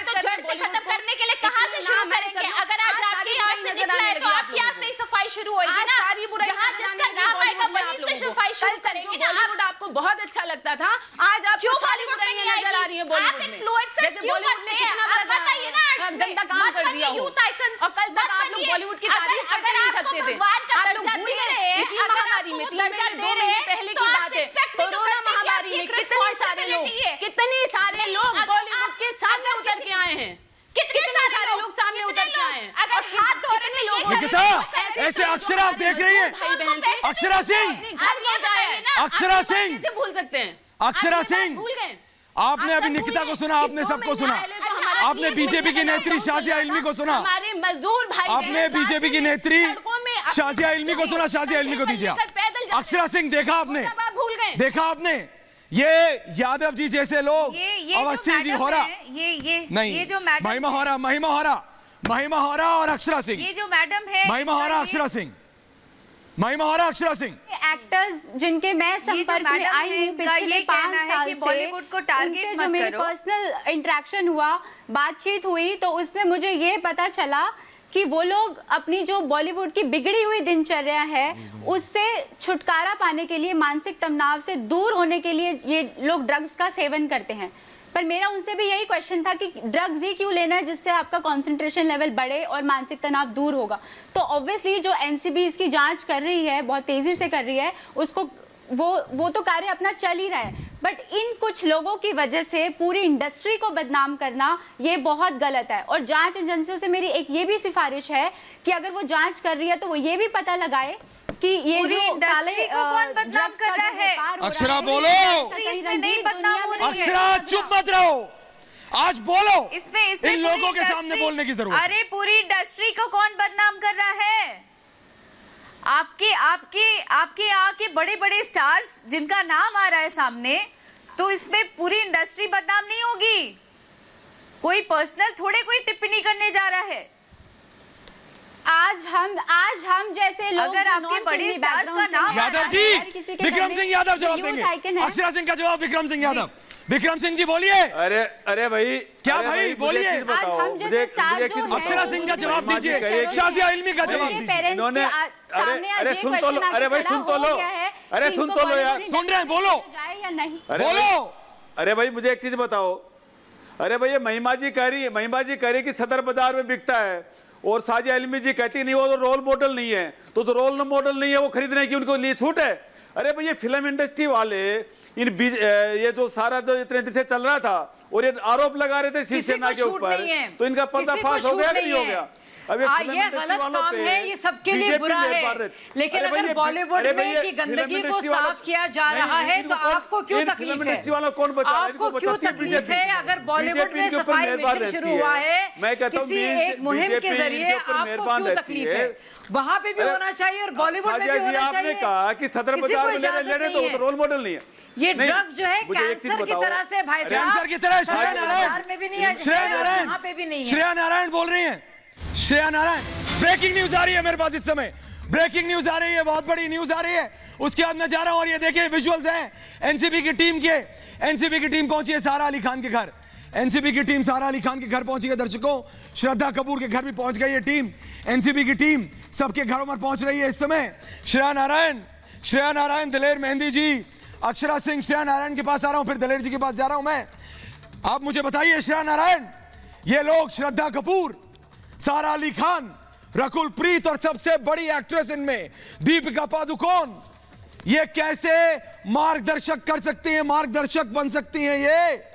तो जड़ से खत्म करने के लिए कहाँ से शुरू करेंगे? अगर आज आपके यहाँ से निकला है तो आपके यहाँ से ही सफाई शुरू होगी ना। जहाँ जिसका नाम आएगा वहीं से सफाई शुरू करेंगे ना। बॉलीवुड आपको बहुत अच्छा लगता था, आज आप क्यों बॉलीवुड में नहीं नजर आ रही है? आप इन्फ्लुएंसर्स क्यों बनते हैं? आप बताइए ना। गंदा काम कर दिया यूथ आइकन्स, और कल तक आप लोग बॉलीवुड की तारीफ करते नहीं थकते थे। भगवान का आप लोग दर्जा भूल दे गए रहे हैं, इसी महामारी में 3 महीने 2 महीने पहले की बात है, कोरोना महामारी में कितने सारे लोग बॉलीवुड के सामने उतर के आए हैं। कितने सारे लोग सामने उतर के आए हैं। अगर हाथ धो रहे लोग निकिता, ऐसे अक्षरा आप देख रही हैं? अक्षरा सिंह, अक्षरा सिंह, कैसे भूल सकते हैं? अक्षरा सिंह, भूल गए? आपने अभी निकिता को सुना, आपने सबको सुना, आपने बीजेपी की नेत्री शाजिया इल्मी को सुना, हमारे मजदूर भाई, आपने बीजेपी की नेत्री शाजिया इल्मी को सुना। शाजिया इल्मी को दीजिए। अक्षरा सिंह, देखा आपने, भूल गए? देखा आपने? ये यादव जी जैसे लोग, अवस्थी जी होरा, नहीं, ये जो मैडम महिमा होरा और अक्षरा सिंह, ये जो मैडम है महिमा होरा, अक्षरा सिंह, महिमा होरा, अक्षरा सिंह, एक्टर्स जिनके मैं संपर्क में आई हूँ पिछले 5 साल से, बॉलीवुड को टारगेट मत जो मेरे करो। पर्सनल इंटरेक्शन हुआ, बातचीत हुई, तो उसमें मुझे ये पता चला कि वो लोग अपनी जो बॉलीवुड की बिगड़ी हुई दिनचर्या है उससे छुटकारा पाने के लिए, मानसिक तनाव से दूर होने के लिए ये लोग ड्रग्स का सेवन करते हैं। पर मेरा उनसे भी यही क्वेश्चन था कि ड्रग्स ही क्यों लेना है जिससे आपका कंसंट्रेशन लेवल बढ़े और मानसिक तनाव दूर होगा। तो ऑब्वियसली जो एनसीबी इसकी जांच कर रही है, बहुत तेजी से कर रही है, उसको वो तो कार्य अपना चल ही रहा है, बट इन कुछ लोगों की वजह से पूरी इंडस्ट्री को बदनाम करना ये बहुत गलत है। और जांच एजेंसियों से मेरी एक ये भी सिफारिश है कि अगर वो जांच कर रही है तो वो ये भी पता लगाए कि ये जो इंडस्ट्री को कौन बदनाम कर रहा है। अक्षरा बोलो, इसमें नहीं बदनाम हो रही है। अक्षरा चुप मत रहो, आज बोलो। इसमें इन लोगों के सामने बोलने की जरूरत। अरे पूरी इंडस्ट्री को कौन बदनाम कर रहा है? आपके यहाँ के बड़े बड़े स्टार्स जिनका नाम आ रहा है सामने, तो इसमें पूरी इंडस्ट्री बदनाम नहीं होगी। कोई पर्सनल थोड़े कोई टिप्पणी करने जा रहा है। आज हम जैसे लोग, अगर आपके बड़े स्टार्स का नाम यादव जी, विक्रम सिंह यादव जवाब देंगे। अक्षरा सिंह का जवाब विक्रम सिंह यादव। विक्रम सिंह जी बोलिए। अरे भाई, क्या भाई बोलिए? अक्षरा सिंह का जवाब दीजिए, शाजिया इल्मी का जवाब दीजिए। इन्होंने अरे सुन तो लो, अरे भाई सुन तो लो, अरे सुन तो लो यार, सुन रहे हैं, बोलो या नहीं बोलो। अरे भाई मुझे एक चीज बताओ, अरे भाई ये महिमा जी कह रही है कि सदर बाजार में बिकता है, और साजिया इल्मी जी कहती नहीं वो तो रोल मॉडल नहीं है, तो रोल मॉडल नहीं है वो खरीदने की उनको लिए छूट है। अरे भाई ये फिल्म इंडस्ट्री वाले ये जो सारा जो इतने दिन से चल रहा था और ये आरोप लगा रहे थे शिवसेना के ऊपर, तो इनका पर्दाफाश हो गया कि नहीं हो गया? अब ये गलत काम है, ये सबके लिए बुरा है, लेकिन अगर बॉलीवुड में की गंदगी को साफ किया जा रहा है तो आपको क्यों तकलीफ है? आपको क्यों तकलीफ है? अगर बॉलीवुड में सफाई मिशन शुरू हुआ है किसी एक मुहिम के जरिए, आपको क्यों तकलीफ है? वहाँ पे भी होना चाहिए और बॉलीवुड में भी होना चाहिए। आपने कहा कि सदर बाजार में लड़े तो रोल मॉडल नहीं है। ये ड्रग्स जो है कैंसर की तरह से, भाई साहब, कैंसर की तरह। श्रेया नारायण में भी नहीं है, वहाँ पे भी नहीं है। श्रेया नारायण बोल रही हैं। श्रेया नारायण, ब्रेकिंग न्यूज आ रही है मेरे पास इस समय। ब्रेकिंग न्यूज आ रही है, बहुत बड़ी न्यूज आ रही है। उसके बाद मैं जा रहा हूं और ये देखिए विजुअल्स हैं एनसीबी की टीम के। एनसीबी की टीम पहुंची है सारा अली खान के घर। एनसीबी की टीम सारा अली खान के घर पहुंची है। दर्शकों, श्रद्धा कपूर के घर भी पहुंच गई है टीम। एनसीबी की टीम सबके घरों पर पहुंच रही है इस समय। श्रेया नारायण, दिलेर मेहंदी जी, अक्षरा सिंह। श्रेया नारायण के पास आ रहा हूं, फिर दिलेर जी के पास जा रहा हूं मैं। आप मुझे बताइए श्रेया नारायण, ये लोग श्रद्धा कपूर, सारा अली खान, रकुल प्रीत और सबसे बड़ी एक्ट्रेस इनमें दीपिका पादुकोण, ये कैसे मार्गदर्शक कर सकती हैं, मार्गदर्शक बन सकती हैं, ये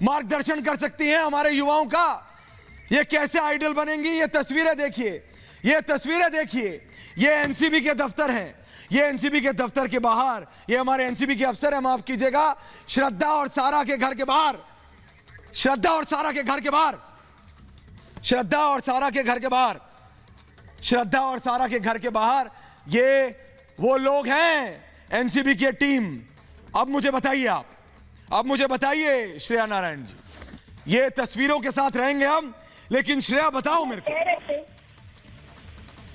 मार्गदर्शन कर सकती हैं हमारे युवाओं का। ये कैसे आइडल बनेंगी। ये तस्वीरें देखिए, ये तस्वीरें देखिए। ये एनसीबी के दफ्तर हैं। ये एनसीबी के दफ्तर के बाहर ये हमारे एनसीबी के अफसर हैं, माफ कीजिएगा, श्रद्धा और सारा के घर के बाहर, श्रद्धा और सारा के घर के बाहर, श्रद्धा और सारा के घर के बाहर, श्रद्धा और सारा के घर के बाहर ये वो लोग हैं एनसीबी की टीम। अब मुझे बताइए आप, अब मुझे बताइए श्रेया नारायण जी, ये तस्वीरों के साथ रहेंगे हम, लेकिन श्रेया बताओ मेरे को।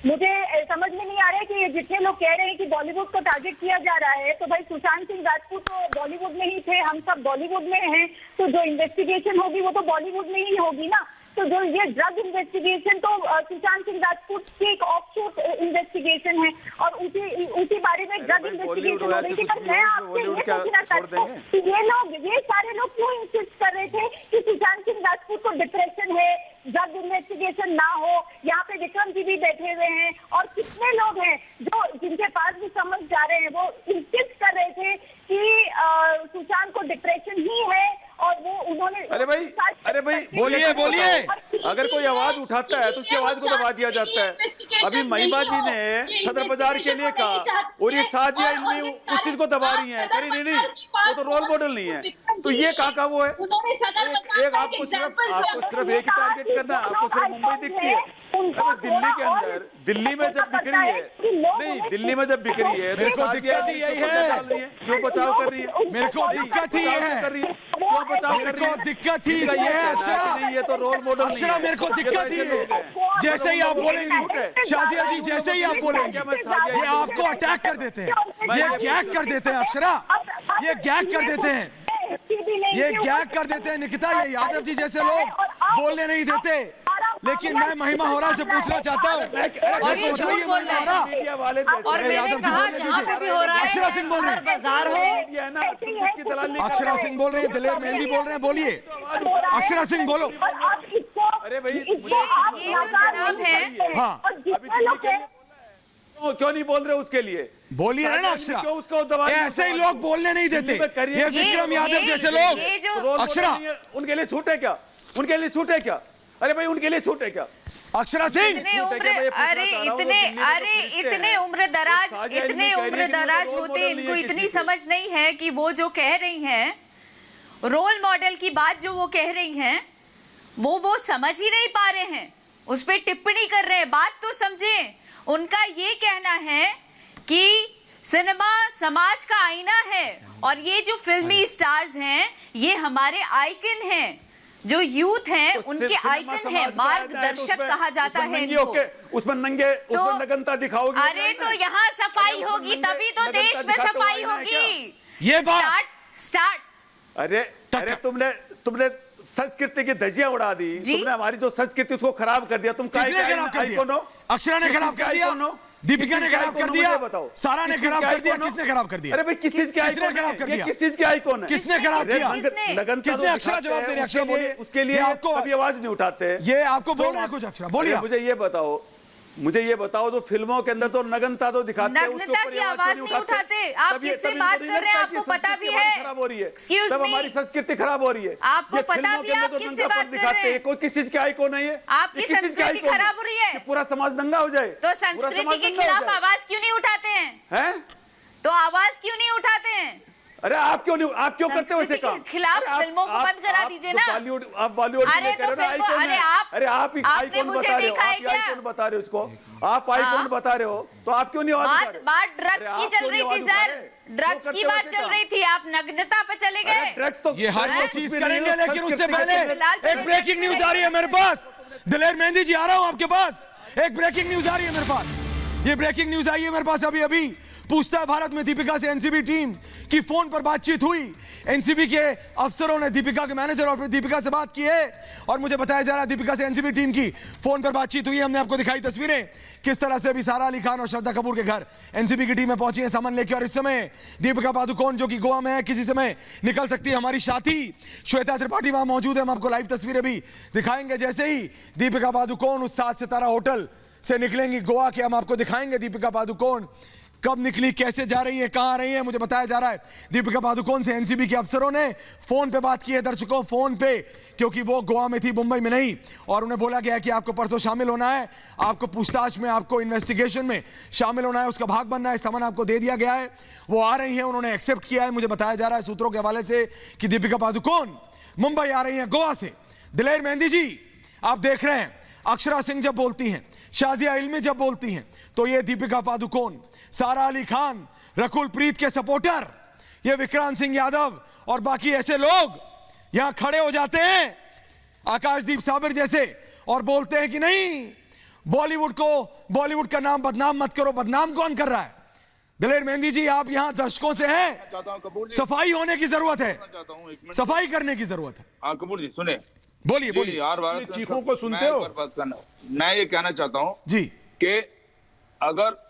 मुझे समझ में नहीं आ रहा है कि ये जितने लोग कह रहे हैं कि बॉलीवुड को टारगेट किया जा रहा है, तो भाई सुशांत सिंह राजपूत तो बॉलीवुड में ही थे, हम सब बॉलीवुड में हैं, तो जो इन्वेस्टिगेशन होगी वो तो बॉलीवुड में ही होगी ना। तो जो ये ड्रग इन्वेस्टिगेशन तो सुशांत सिंह राजपूत की एक ऑफशूट इन्वेस्टिगेशन है और उसी बारे में ड्रग इन्वेस्टिगेशन हो रही थी। पर मैं आपसे ये पूछना चाहता हूँ कि ये सारे लोग क्यों इंसिस्ट कर रहे थे कि सुशांत सिंह राजपूत को डिप्रेशन है, ड्रग इन्वेस्टिगेशन ना हो। यहाँ पे विक्रम जी भी बैठे हुए हैं और कितने लोग हैं जो जिनके पास भी समझ जा रहे हैं, वो इंसिस्ट कर रहे थे कि सुशांत को डिप्रेशन ही है और वो उन्होंने। अरे भाई बोलिए बोलिए। अगर कोई आवाज उठाता है तो उसकी आवाज को दबा दिया जाता है। अभी महिमा जी ने सदर बाजार के लिए कहा और ये साजिया इनमें उस चीज को दबा रही है। नहीं, वो तो रोल मॉडल नहीं है। तो ये कहाँ का वो है। एक आपको सिर्फ एक ही टारगेट करना है, आपको सिर्फ मुंबई दिखती है। अरे दिल्ली के अंदर, दिल्ली में जब बिक रही है, नहीं दिल्ली में जब बिक रही है मेरे को दिक्कत ही यही है। क्यों बचाव कर रही है। मेरे को दिक्कत ही है, क्यों बचाव कर रही है। दिक्कत ही ये है अक्षरा, ये तो रोल मॉडल अक्षरा मेरे को दिक्कत ही है। जैसे ही आप बोलेंगी शाजिया जी, जैसे ही आप बोलेंगे ये आपको अटैक कर देते हैं, ये गैग कर देते हैं अक्षरा, ये गैग कर देते हैं, ये गैग कर देते हैं निकिता। ये यादव जी जैसे लोग बोलने नहीं देते। लेकिन मैं महिमा होरा से पूछना चाहता हूँ, और ये झूठ बोल रहे हैं। और मैंने कहा जहाँ पे भी हो रहा है, अक्षरा सिंह बोल रहे हैं, बाजार हो, अक्षरा सिंह बोल रहे हैं, दिलेर मेहंदी बोल रहे हैं, बोलिए अक्षरा सिंह बोलो। अरे भाई ये जो जनाब है, हाँ क्यों नहीं बोल रहे उसके लिए। बोलिए ना अक्षरा, क्यों उसको दबा। ऐसे ही लोग बोलने नहीं देते। ये विक्रम यादव जैसे लोग। अक्षरा उनके लिए छूट है क्या, उनके लिए छूट है क्या। अरे भाई उनके लिए छूट है क्या। अक्षरा सिंह इतने उम्र दराज होते इनको इतनी समझ नहीं है कि वो जो कह रही हैं, रोल मॉडल की बात जो वो कह रही हैं, वो समझ ही नहीं पा रहे हैं, उस पर टिप्पणी कर रहे हैं। बात तो समझे। उनका ये कहना है कि सिनेमा समाज का आईना है और ये जो फिल्मी स्टार्स हैं ये हमारे आइकन हैं, जो यूथ हैं उनके आइकन है, मार्गदर्शक कहा जाता है इनको। उसमें नंगे तो उसमें नग्नता दिखाओगी। अरे तो यहाँ सफाई होगी तभी तो देश में सफाई होगी। ये बात स्टार्ट। अरे तुमने संस्कृति की धज्जियां उड़ा दी। तुमने हमारी जो संस्कृति उसको खराब कर दिया। तुम अक्षरा ने खराब कर दिया, दीपिका ने खराब कर दिया, सारा ने खराब कर दिया। किसने खराब कर दिया। अरे भाई किस चीज के आइकॉन खराब कर दिया। किस चीज के आइकॉन है। किसने खराब किया। किसने। अक्षरा जवाब दे रही। अक्षरा बोलिए। उसके लिए आपको अभी आवाज नहीं उठाते। ये आपको बोल रहे हैं कुछ। अक्षरा बोलिए। मुझे ये बताओ जो फिल्मों के अंदर तो नग्नता तो दिखाते हैं, नग्नता की आवाज नहीं उठाते। आप किससे बात कर रहे हैं, आपको पता भी है। खराब हो रही है, एक्सक्यूज मी, हमारी संस्कृति खराब हो रही है। आपको पता भी है आप किससे बात कर रहे हैं। कोई किस चीज के आइकॉन है ये। आपकी संस्कृति खराब हो रही है, पूरा समाज दंगा हो जाए। तो संस्कृति के खिलाफ आवाज क्यों नहीं उठाते हैं। तो आवाज क्यों नहीं उठाते हैं। अरे आप क्यों करते हो ऐसे काम। खिलाफ फिल्मों को बंद करा दीजिए ना। आप बॉलीवुड अरे तो फिल्मों, अरे आप आपने मुझे देखा है क्या। आइकॉन बता रहे हो उसको, आप आइकॉन बता रहे हो, तो आप क्यों नहीं बात ड्रग्स की चल रही थी सर, ड्रग्स की बात चल रही थी, आप नग्नता पे चले गए। ड्रग्स तो ये हर वो चीज करेंगे, लेकिन उससे पहले एक ब्रेकिंग न्यूज आ रही है मेरे पास। दिलेर मेहंदी जी आ रहा हूं आपके पास। एक ब्रेकिंग न्यूज आ रही है मेरे पास। ये ब्रेकिंग न्यूज आई है मेरे पास अभी अभी। पूछता है भारत में दीपिका से एनसीबी टीम की फोन पर बातचीत हुई। एनसीबी के अफसरों ने दीपिका के मैनेजर और फिर दीपिका से बात की है और मुझे बताया जा रहा है दीपिका से एनसीबी टीम की फोन पर बातचीत हुई। हमने आपको दिखाई तस्वीरें किस तरह से अभी सारा अली खान और श्रद्धा कपूर के घर एनसीबी की टीम में पहुंची है सामान लेके। और इस समय दीपिका पादुकोण जो कि गोवा में है, किसी समय निकल सकती है हमारी साथी श्वेता त्रिपाठी वहां मौजूद है। हम आपको लाइव तस्वीरें भी दिखाएंगे। जैसे ही दीपिका पादुकोण उस 7 सितारा होटल से निकलेंगी गोवा के, हम आपको दिखाएंगे दीपिका पादुकोण कब निकली, कैसे जा रही है, कहां रही है। मुझे बताया जा रहा है दीपिका पादुकोण से एनसीबी के अफसरों ने फोन पे बात की है दर्शकों, फोन पे, क्योंकि वो गोवा में थी, मुंबई में नहीं। और उन्हें बोला गया है कि आपको परसों शामिल होना है, आपको पूछताछ में, आपको इन्वेस्टिगेशन में शामिल होना है, उसका भाग बनना है। सामान आपको दे दिया गया है, वो आ रही है, उन्होंने एक्सेप्ट किया है। मुझे बताया जा रहा है सूत्रों के हवाले से कि दीपिका पादुकोण मुंबई आ रही है गोवा से। दिलेर मेहंदी जी आप देख रहे हैं, अक्षरा सिंह जब बोलती हैं, शाजिया इल्मी जब बोलती हैं, तो ये दीपिका पादुकोण, सारा अली खान, रकुल प्रीत के सपोर्टर, ये विक्रांत सिंह यादव और बाकी ऐसे लोग यहां खड़े हो जाते हैं, आकाशदीप साबिर जैसे, और बोलते हैं कि नहीं, बॉलीवुड का नाम बदनाम मत करो। बदनाम कौन कर रहा है? दिलेर मेहंदी जी आप यहां दर्शकों से हैं, सफाई होने की जरूरत है, सफाई करने की जरूरत है। हाँ कपूर जी सुने, बोलिए बोलिए। यार चीखों को सुनते हो? मैं ये कहना चाहता हूँ जी कि अगर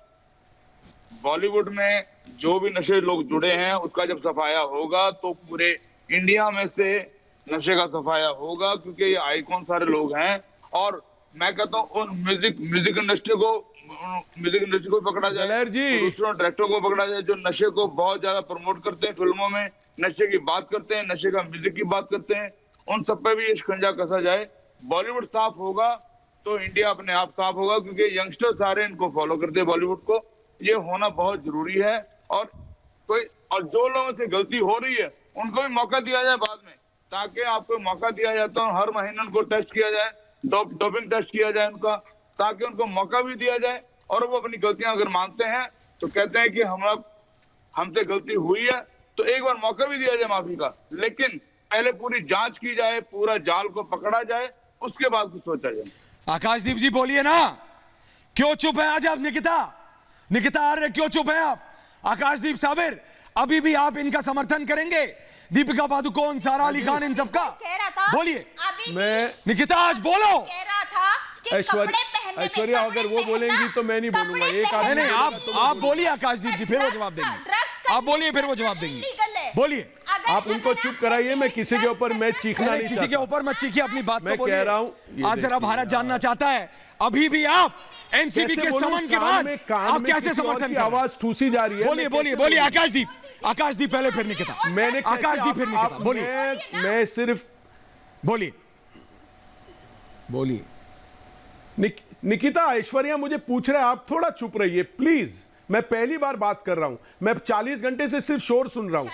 बॉलीवुड में जो भी नशे लोग जुड़े हैं उसका जब सफाया होगा तो पूरे इंडिया में से नशे का सफाया होगा, क्योंकि ये आइकॉन सारे लोग हैं। और मैं कहता हूँ उन म्यूजिक इंडस्ट्री को पकड़ा जाए, दूसरों डायरेक्टरों को पकड़ा जाए जो नशे को बहुत ज्यादा प्रमोट करते हैं, फिल्मों में नशे की बात करते हैं, नशे का म्यूजिक की बात करते हैं, उन सब पे भी ये शिकंजा कसा जाए। बॉलीवुड साफ होगा तो इंडिया अपने आप साफ होगा, क्योंकि यंगस्टर सारे इनको फॉलो करते हैं बॉलीवुड को। ये होना बहुत जरूरी है। और जो लोगों से गलती हो रही है उनको भी मौका दिया जाए बाद में, ताकि आपको मौका दिया जाता है, हर महीने उनको टेस्ट किया जाए, डोपिंग टेस्ट किया जाए उनका, ताकि उनको मौका भी दिया जाए। और वो अपनी गलतियां अगर मानते हैं तो कहते हैं कि हमसे गलती हुई है, तो एक बार मौका भी दिया जाए माफी का। लेकिन पहले पूरी जांच की जाए, पूरा जाल को पकड़ा जाए, उसके बाद कुछ सोचा जाए। आकाशदीप जी बोलिए ना, क्यों चुप है आज आप? निकिता आर्य क्यों चुप है आप? आकाशदीप साबिर अभी भी आप इनका समर्थन करेंगे? दीपिका पादुकोण, सारा अली खान, इन सबका बोलिए। मैं निकिता आज बोलो। कह रहा था कि ऐश्वर्या अगर वो बोलेंगी तो मैं नहीं बोलूंगा। एक नहीं आप बोलिए आकाशदीप जी, फिर वो जवाब देंगे। आप बोलिए, फिर वो जवाब देंगे। बोलिए। आप उनको चुप कराइए, मैं किसी के ऊपर मैं चीखना नहीं, किसी के ऊपर मत चीखिए, अपनी बात मैं तो बोलिए। कह रहा हूं आज जरा भारत जानना चाहता है, अभी भी आप एनसीबी के समन के बाद आप कैसे समर्थन? आवाज ठूसी जा रही है। बोलिए आकाशदीप पहले, फिर निकिता। आकाशदीप फिर निकिता, बोलिए। मैं सिर्फ बोलिए। निकिता, ऐश्वर्या मुझे पूछ रहे हैं, आप थोड़ा चुप रहिए प्लीज। मैं पहली बार बात कर रहा हूं, मैं 40 घंटे से सिर्फ शोर सुन रहा हूं।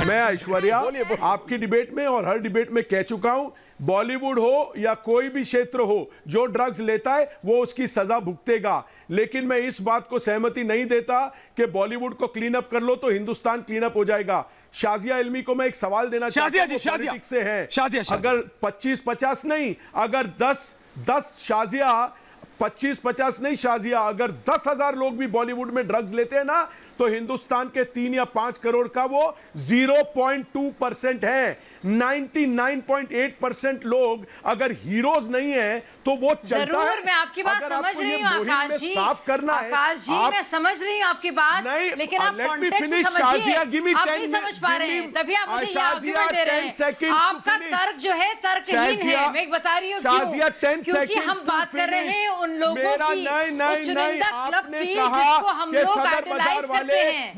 मैं ऐश्वर्या आपकी डिबेट में और हर डिबेट में कह चुका हूं, बॉलीवुड हो या कोई भी क्षेत्र हो, जो ड्रग्स लेता है वो उसकी सजा भुगतेगा। लेकिन मैं इस बात को सहमति नहीं देता कि बॉलीवुड को क्लीन अप कर लो तो हिंदुस्तान क्लीन अप हो जाएगा। शाजिया इल्मी को मैं एक सवाल देना चाहता हूं, पॉलिटिक्स से है। अगर 25-50 नहीं, अगर 10 शाजिया, 25-50 नहीं शाजिया, अगर 10,000 लोग भी बॉलीवुड में ड्रग्स लेते हैं ना, तो हिंदुस्तान के 3 या 5 करोड़ का वो 0.2% है। 99.8% लोग अगर हीरोज नहीं है तो वो चलता जरूर है। मैं आपकी बात समझ रही हूँ आकाश जी, साफ करना है आकाश जी, मैं समझ रही हूँ आपकी बात, लेकिन आप कॉन्टेक्स्ट समझिए, आप नहीं समझ पा रहे हैं, तभी आप मुझे ये आर्गुमेंट दे रहे हैं। आपका तर्क जो है तर्कहीन है, मैं बता रही हूँ क्यों, क्योंकि हम बात कर रहे हैं उन लोगों की, चुनिंदा क्लब की जिसको हम लोग आइडलाइज करते हैं,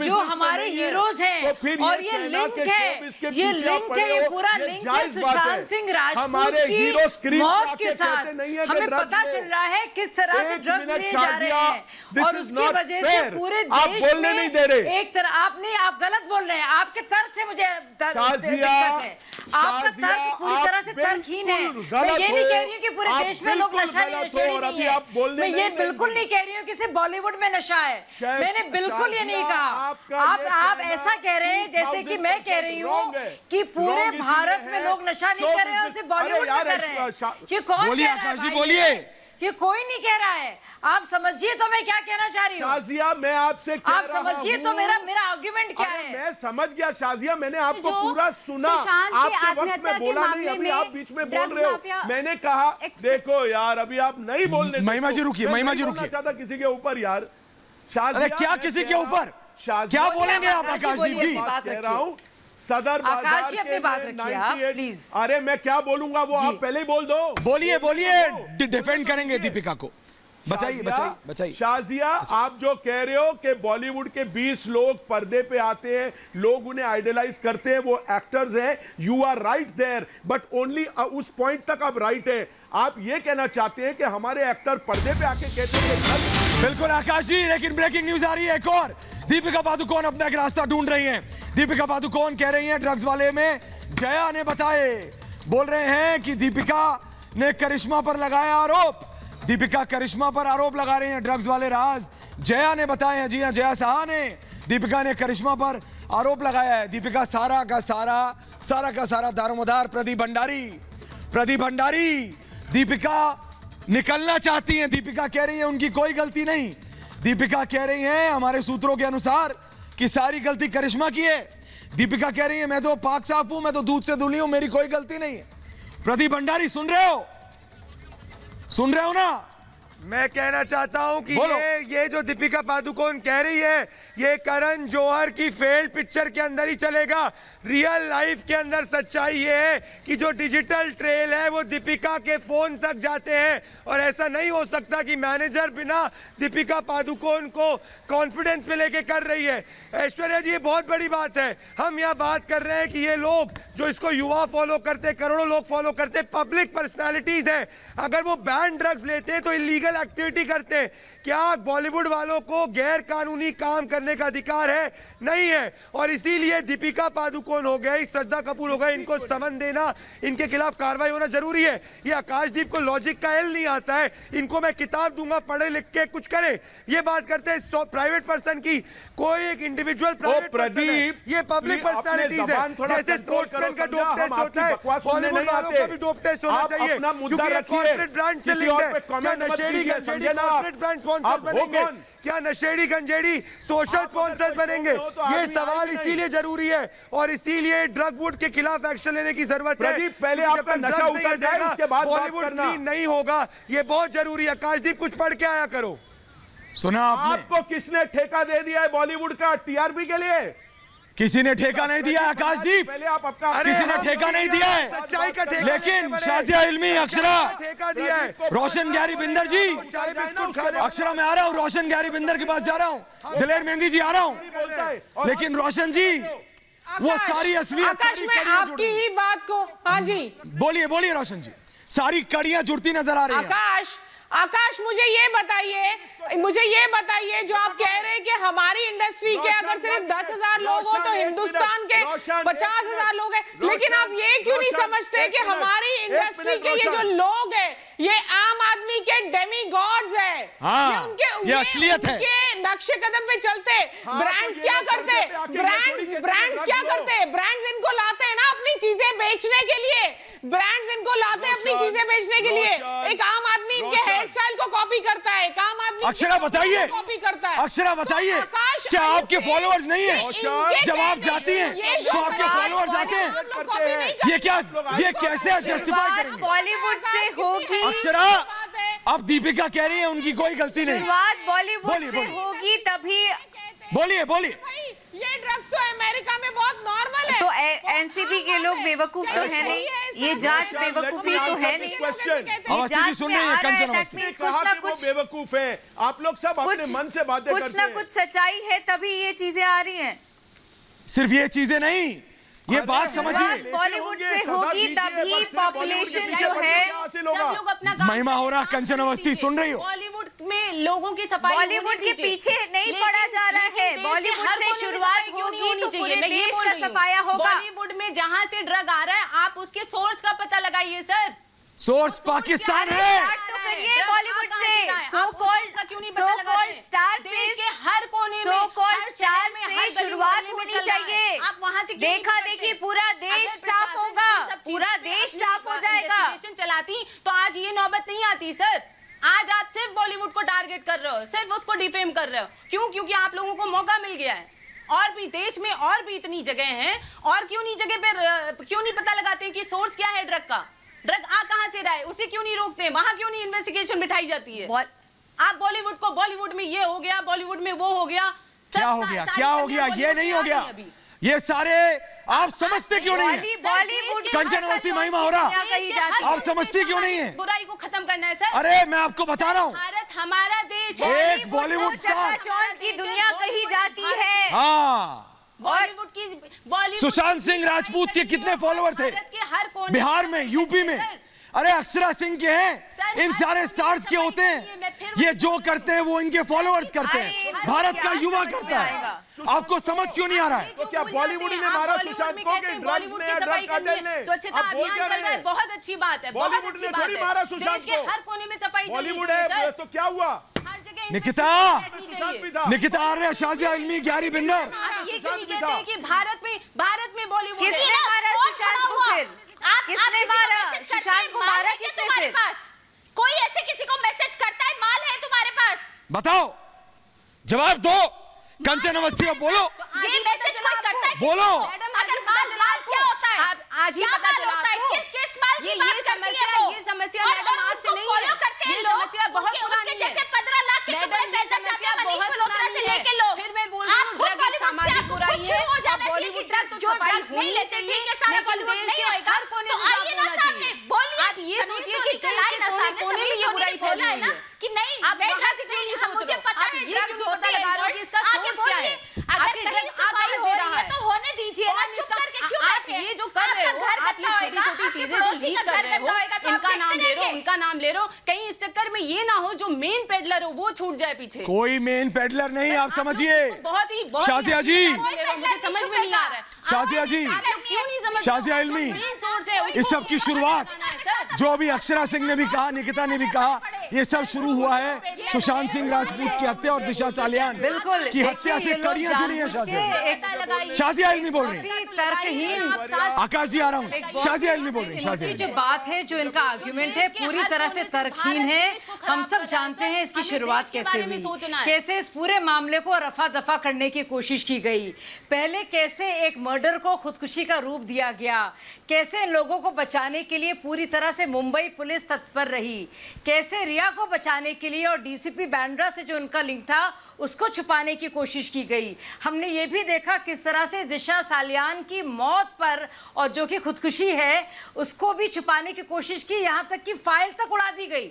जो हमारे हीरोज हैं। और ये लिंक है, ये पूरा लिंक है सुशांत सिंह राजपूत की मौत के साथ। हमें पता चल रहा है किस तरह से ड्रग्स लिए जा रहे हैं और उसकी वजह से पूरे देश में एक तरह आप गलत बोल रहे हैं। आपके तर्क से मुझे दिक्कत है, आपका तर्क पूरी तरह से तर्कहीन है। मैं ये नहीं कह रही हूँ कि पूरे देश में लोग नशा नहीं है, मैं ये बिल्कुल नहीं कह रही हूँ कि सिर्फ बॉलीवुड में नशा है, मैंने बिल्कुल ये नहीं कहा। आप ऐसा कह रहे हैं जैसे कि मैं कह रही हूँ कि पूरे भारत में लोग नशा नहीं कर रहे हैं, सिर्फ बॉलीवुड में कर रहे हैं। ये कौन बोलिए आकाश जी, बोलिए। ये कोई नहीं कह रहा है। आप समझिए तो मैं क्या कहना चाह रही हूँ। शाजिया, मैं आपसे कह आप रहा समझिए हूँ, तो मेरा आर्ग्यूमेंट क्या है। मैं समझ गया शाजिया, मैंने आपको जो पूरा सुना, सुशांत की आपके वक्त आत्महत्या में के बोला नहीं, मामले अभी में आप बीच में बोल ड्रग्स रहे हो। माफिया मैंने कहा देखो यार, अभी आप नहीं बोलने, महिमा जी रुकिए, महिमा जी रुकिए। चाहता किसी के ऊपर यार। अरे क्या किसी के ऊपर क्या बोलेंगे आप आकाशदीप जी? कह रहा हूँ सदर बाजार आकाश जी, अपनी बात रखिए आप, 98 प्लीज। अरे मैं क्या बोलूंगा, वो आप पहले ही बोल दो। बोलिए बोलिए, डिफेंड करेंगे दीपिका को। बचाइए बचाइए बचाइए। शाजिया, आप जो कह रहे हो कि बॉलीवुड के 20 लोग पर्दे पे आते हैं, लोग उन्हें आइडलाइज करते हैं, वो एक्टर्स हैं, you are right there, but only उस पॉइंट तक आप राइट है। आप ये कहना चाहते हैं कि हमारे एक्टर पर्दे पे आके कहते हैं। बिल्कुल आकाश जी, लेकिन ब्रेकिंग न्यूज आ रही है एक और। दीपिका पादुकोण अपना एक रास्ता ढूंढ रही हैं। दीपिका पादुकोण कह रही हैं ड्रग्स वाले में जया ने बताए, बोल रहे हैं कि दीपिका ने करिश्मा पर लगाया आरोप। दीपिका करिश्मा पर आरोप लगा रही हैं, ड्रग्स वाले राज जया ने बताए हैं। जी हां, जया साहा ने दीपिका ने करिश्मा पर आरोप लगाया है। दीपिका सारा का सारा दारोमदार प्रदीप भंडारी दीपिका निकलना चाहती हैं। दीपिका कह रही है उनकी कोई गलती नहीं। दीपिका कह रही हैं हमारे सूत्रों के अनुसार कि सारी गलती करिश्मा की है। दीपिका कह रही है मैं तो पाक साफ हूं, मैं तो दूध से धुली हूं, मेरी कोई गलती नहीं है। प्रदीप भंडारी सुन रहे हो ना? मैं कहना चाहता हूं कि ये जो दीपिका पादुकोण कह रही है, ये करण जौहर की फेल्ड पिक्चर के अंदर ही चलेगा। रियल लाइफ के अंदर सच्चाई ये है कि जो डिजिटल ट्रेल है वो दीपिका के फोन तक जाते हैं, और ऐसा नहीं हो सकता कि मैनेजर बिना दीपिका पादुकोण को कॉन्फिडेंस पे लेके कर रही है। ऐश्वर्या जी, ये बहुत बड़ी बात है। हम यहाँ बात कर रहे हैं कि ये लोग जो इसको युवा फॉलो करते, करोड़ों लोग फॉलो करते, पब्लिक पर्सनैलिटीज है। अगर वो बैन ड्रग्स लेते हैं तो इलीगल एक्टिविटी करते हैं। क्या बॉलीवुड वालों को गैर कानूनी काम करने का अधिकार है? नहीं है। और इसीलिए दीपिका पादुकोण हो गए, श्रद्धा कपूर हो गए, इनको समन देना, इनके खिलाफ कार्रवाई होना जरूरी है। ये आकाशदीप को लॉजिक का एल नहीं आता है। इनको मैं किताब दूंगा, पढ़े लिख के कुछ करे। ये बात करते हैं प्राइवेट पर्सन की, कोई एक इंडिविजुअल प्राइवेट पर्सन है, ये पब्लिक पर्सनैलिटीज है। जैसे स्पोर्ट्समैन का डोप टेस्ट होता है, बॉलीवुड वालों का भी डोप टेस्ट होना चाहिए, क्योंकि ये कॉर्पोरेट ब्रांड से लिंक्ड है। क्या नशेड़ी गंजेड़ी कॉर्पोरेट ब्रांड स्पॉन्सर्स बनेंगे? क्या नशेड़ी गंजेड़ी सोशल स्पॉन्सर्स बनेंगे? ये सवाल इसीलिए जरूरी है, और इसीलिए ड्रग वुड के खिलाफ एक्शन लेने की जरूरत है। पहले आपका नशा उतर जाए, उसके बाद बॉलीवुड क्लीन नहीं होगा। ये बहुत जरूरी है। आकाशदीप, कुछ पढ़ के आया करो। सुना आपने? आपको किसने ठेका दे दिया है बॉलीवुड का टीआरपी के लिए? किसी ने ठेका नहीं दिया आकाशदीप, पहले आप अपना किसी ने ठेका नहीं दिया है। सच्चाई का ठेका, लेकिन शाजिया इल्मी, अक्षरा, ठेका दिया है। रोशन ग्यारी बिंदर जी, चाय बिस्कुट खाने, अक्षरा मैं आ रहा हूँ, रोशन ग्यारी बिंदर के पास जा रहा हूँ, दिलेर मेहंदी जी आ रहा हूँ। लेकिन रोशन जी, वो सारी असलियत, सारी कड़ियां जुड़ रही। ही बात को, हाँ जी बोलिए बोलिए रोशन जी, सारी कड़ियां जुड़ती नजर आ रही हैं। आकाश मुझे ये बताइए जो आप कह रहे हैं कि हमारी इंडस्ट्री के अगर सिर्फ 10,000 लोग हो तो हिंदुस्तान के 50,000 लोग हैं, लेकिन आप ये क्यों नहीं समझते कि हमारी इंडस्ट्री के ये जो लोग हैं ये आम आदमी के डेमी गॉड्स है। हाँ, ये असलियत है। उनके नक्शे कदम पे चलते। ब्रांड्स क्या करते? ब्रांड्स क्या करते? ब्रांड्स इनको लाते हैं ना अपनी चीजें बेचने के लिए। ब्रांड्स इनको लाते हैं अपनी चीजें बेचने के लिए। एक आम आदमी इनके हेयर स्टाइल को कॉपी करता है, एक आम आदमी अक्षरा बताइए, कॉपी करता है। अक्षरा बताइए, क्या आपके फॉलोअर्स नहीं है? जब आप जाती हैं तो आपके फॉलोअर्स आते हैं। ये क्या, ये कैसे जस्टिफाई करेंगे? बॉलीवुड से होगी अक्षरा, अब दीपिका कह रही है उनकी कोई गलती नहीं। शुरुआत बॉलीवुड से होगी तभी। बोलिए। ये ड्रग्स तो अमेरिका में बहुत नॉर्मल है। तो एनसीबी के लोग बेवकूफ तो है नहीं, ये जांच बेवकूफी तो है नहीं। ये जांच सुन रही है कंचन अवस्थी, कुछ ना कुछ बेवकूफ है। आप लोग सब अपने मन से बातें करते हैं। कुछ ना कुछ सच्चाई है तभी ये चीजें आ रही हैं। सिर्फ ये चीजें नहीं, ये बात समझिए, बॉलीवुड से होगी तभी पॉपुलेशन जो है, सब लोग अपना काम महिमा हो रहा, कंचन अवस्थी सुन रही हो? बॉलीवुड में लोगों की सफाई बॉलीवुड के पीछे नहीं पड़ा जा रहा है। बॉलीवुड से शुरुआत होगी तो पूरे देश का सफाया होगा। बॉलीवुड में जहाँ से ड्रग आ रहा है आप उसके सोर्स का पता लगाइए सर। सोर्स पाकिस्तान है। तो करिए बॉलीवुड से, सो कॉल्ड स्टार से, हर कोने में, सो कॉल्ड स्टार से शुरुआत होनी चाहिए। आप वहाँ से देखा देखी पूरा देश साफ होगा, पूरा देश साफ हो जाएगा। चलाती तो आज ये नौबत नहीं आती सर। आज आप सिर्फ बॉलीवुड को टारगेट कर रहे हो, सिर्फ उसको डिफेम कर रहे हो। क्यों? क्योंकि आप लोगों को मौका मिल गया है। और भी देश में और भी इतनी जगह हैं, और क्यों नहीं जगह पे क्यों नहीं पता लगाते कि सोर्स क्या है ड्रग का, ड्रग आ कहां से रहा है, उसे क्यों नहीं रोकते, वहां क्यों नहीं इन्वेस्टिगेशन बिठाई जाती है। आप बॉलीवुड को बॉलीवुड में ये हो गया, बॉलीवुड में वो हो गया, क्या हो गया, क्या हो गया, ये नहीं हो गया, ये सारे आप समझते क्यों नहीं है? बॉलीवुड कंचन अवस्थी महिमा हो रहा, आप समझती क्यों नहीं है? बुराई को खत्म करना है सर। अरे मैं आपको बता रहा हूँ, भारत हमारा देश है। एक बॉलीवुड स्टार की दुनिया कही जाती है। हाँ, बॉलीवुड सुशांत सिंह राजपूत के कितने फॉलोअर थे बिहार में, यूपी में? अरे अक्षरा सिंह के हैं, इन सारे स्टार्स के होते हैं। ये जो करते हैं वो इनके फॉलोअर्स करते हैं, भारत का युवा करता है। आपको समझ क्यों नहीं आ रहा है? तो क्या बॉलीवुड ने मारा सुशांत को कि ड्रग्स ने, ड्रग कार्टेल ने? स्वच्छता अभियान चल रहा है, बहुत अच्छी बात है, बहुत अच्छी बात है। मारा सुशांत को, हर कोने में सफाई बॉलीवुड है तो क्या हुआ? निकिता आर्य, शाजिया इल्मी, ग्यारी बिंदर, ये क्यों नहीं कहते हैं कि भारत में बॉलीवुड किसने मारा सुशांत को? फिर किसने मारा सुशांत को? मारा किसने? फिर कोई ऐसे किसी को मैसेज करता है? माल है तुम्हारे पास? बताओ, जवाब दो। कंचन अवस्थी हो, बोलो, ये मैसेज कोई करता है? बोलो। अगर माल क्या होता है? आज ही पता चला आपको? किस माल की बात करती है वो? ये समस्या मैडम आज से नहीं है, फॉलो करते हैं लोग। समस्या बहुत पुरानी है। जैसे 15 लाख के कपड़े पहनना चाहते हैं मनीष मल्होत्रा से लेके लोग। फिर मैं बोल रही हूँ ड्रग सामाजिक बुराई है। हो जाना चाहिए कि ड्रग्स जो ड्रग्स नहीं लेते ठीक है, सारा बॉलीवुड नहीं होएगा। तो आइए ना सामने बोलिए। आप ये सोचिए कि कोने में ये बुराई बोला है ना कि नहीं आप ड्रग्स नहीं सोच रहे। मुझे पता है ड्रग्स होता है, आगे बोलिए। अगर कहीं सफाई हो रही है तो होने दीजिए ना, चुप करके क्यों बैठे? ये जो कर रहे हो आप, ये छोटी-छोटी चीजें जो लीक कर रहे हो, इनका नाम ले रहे हो, उनका नाम ले रहे हो, कहीं इस चक्कर में ये ना हो जो मेन पेडलर हो वो छूट जाए पीछे। कोई मेन पेडलर नहीं, आप समझिए। बहुत ही शाजिया जी, मुझे समझ में नहीं आ रहा है। शाजिया जी, क्यों नहीं समझ? शाजिया इल्मी, इस सब की शुरुआत जो अभी अक्षरा सिंह ने भी कहा, निकिता ने भी कहा, ये सब शुरू हुआ है सुशांत सिंह राजपूत की हत्या और दिशा सालियान की हत्या से कड़ियां जुड़ी है। शाजिया इल्मी बोल रही है, तर्कहीन। आकाश जी आ रहा हूँ, शाजिया इल्मी बोल रही है। शाजिया जो बात है, जो इनका आर्ग्यूमेंट है, पूरी तरह से तर्कहीन है। हम सब जानते हैं इसकी शुरुआत कैसे हुई, कैसे इस पूरे मामले को रफा दफा करने की कोशिश की गई। पहले कैसे एक मर्डर को खुदकुशी का रूप दिया गया, कैसे लोगों को बचाने के लिए पूरी तरह से मुंबई पुलिस तत्पर रही, कैसे रिया को बचाने के लिए और डीसीपी बांद्रा से जो उनका लिंक था उसको छुपाने की कोशिश की गई। हमने ये भी देखा किस तरह से दिशा सालियान की मौत पर और जो कि खुदकुशी है उसको भी छुपाने की कोशिश की, यहाँ तक कि फाइल तक उड़ा दी गई।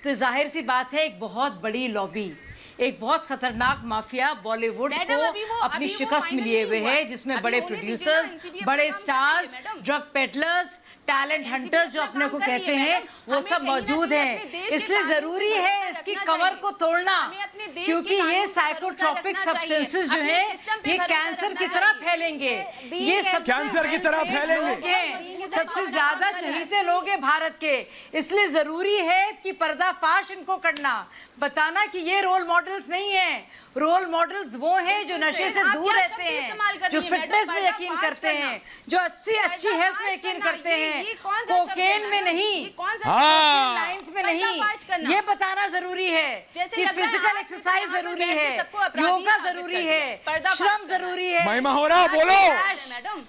तो जाहिर सी बात है, एक बहुत बड़ी लॉबी, एक बहुत खतरनाक माफिया बॉलीवुड को अपनी शिकस्त मिले हुए है, जिसमें बड़े प्रोड्यूसर्स, बड़े stars, drug peddlers, talent hunters जो अपने को कहते हैं, वो सब मौजूद हैं। इसलिए जरूरी है इसकी कमर को तोड़ना, क्योंकि ये साइकोट्रोपिक सब्सटेंसेस जो हैं ये कैंसर की तरह फैलेंगे, ये सब कैंसर की तरह फैलेंगे। सबसे ज्यादा चहीते लोग हैं भारत के। इसलिए जरूरी है कि पर्दाफाश इनको करना, बताना कि ये रोल मॉडल्स नहीं है। रोल मॉडल्स वो हैं जो नशे से दूर रहते हैं, जो फिटनेस में यकीन करते हैं, जो अच्छी हेल्थ में यकीन करते हैं, कोकेन में नहीं, लाइंस में नहीं। ये बताना जरूरी है कि फिजिकल एक्सरसाइज जरूरी है, योगा जरूरी है, श्रम जरूरी है। महिमा हो रहा, बोलो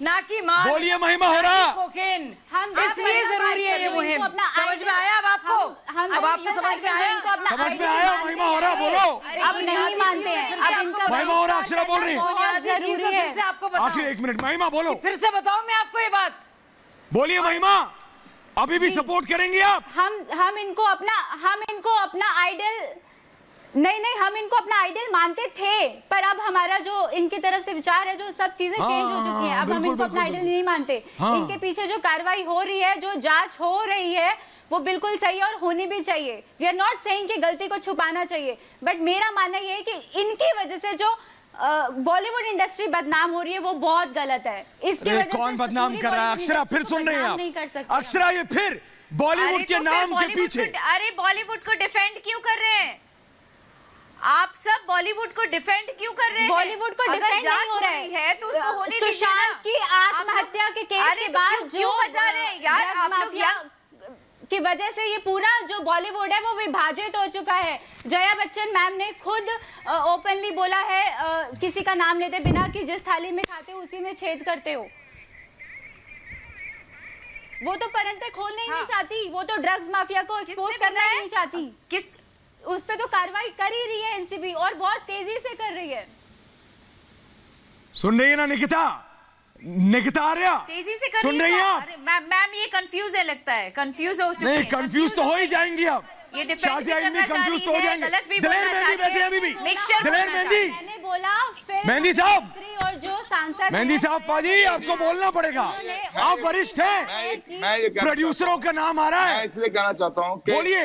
ना कि मां बोलिए। महिमा हो रहा, कोकेन, इसलिए जरूरी है ये मुहिम। समझ में आया अब आपको? अब आपको समझ में आया? समझ में आया? महिमा हो रहा, बोलो। अब नहीं मानते हैं, अब इनका महिमा हो रहा, अक्षरा बोल रही है। आपको आखिर 1 मिनट, महिमा बोलो, फिर से बताओ मैं आपको ये बात। बोलिए महिमा, अभी भी सपोर्ट करेंगी आप? हम इनको अपना आइडल नहीं, हम इनको अपना आइडल मानते थे, पर अब हमारा जो इनकी तरफ से विचार है, जो सब चीजें चेंज हो चुकी हैं। अब हम इनको अपना आइडल नहीं मानते। इनके पीछे जो कार्रवाई हो रही है, जो जांच हो रही है, वो बिल्कुल सही है और होनी भी चाहिए। वी आर नॉट सेइंग कि गलती को छुपाना चाहिए, बट मेरा मानना ये है कि इनकी वजह से जो बॉलीवुड इंडस्ट्री बदनाम हो रही है वो बहुत गलत है। इसकी वजह से कौन बदनाम कर रहा है? अक्षरा, फिर सुन रहे हैं आप? अक्षरा, ये फिर बॉलीवुड के नाम के पीछे। अरे बॉलीवुड को डिफेंड क्यों कर रहे हैं आप? सब बॉलीवुड को डिफेंड क्यों कर रहे हैं? बॉलीवुड को डिफेंड नहीं हो रही है तो उसको होने दीजिए ना। सुशांत की आत्महत्या के केस के बाद क्यों बचा रहे हैं यार आप लोग? की वजह से ये पूरा जो बॉलीवुड है वो विभाजित हो चुका है। जया बच्चन मैम ने खुद ओपनली बोला है, किसी का नाम लेते बिना, कि जिस थाली में खाते हो उसी में छेद करते हो। वो तो परंते खोलने ही नहीं चाहती, वो तो ड्रग्स माफिया को एक्सपोज करना ही नहीं चाहती। उस पे तो कार्रवाई कर ही रही है एनसीबी, और बहुत तेजी से कर रही है। सुन रही है ना निकिता? निकिता आर्या तेजी से कर सुन रही हैं आप? मैम ये कंफ्यूज है, लगता है कंफ्यूज हो चुकी है। नहीं, कंफ्यूज तो हो ही जाएंगी अब। ये शाजिया इल्मी कंफ्यूज तो हो जाएंगे। दिलेर मेहंदी बैठे हैं अभी भी। दिलेर मेहंदी, मैंने बोला फिर मेहंदी साहब, और जो सांसद मेहंदी साहब पाजी, आपको बोलना पड़ेगा, आप वरिष्ठ हैं। मैं ये प्रोड्यूसरों का नाम आ रहा है, मैं इसलिए कहना चाहता हूँ, बोलिए।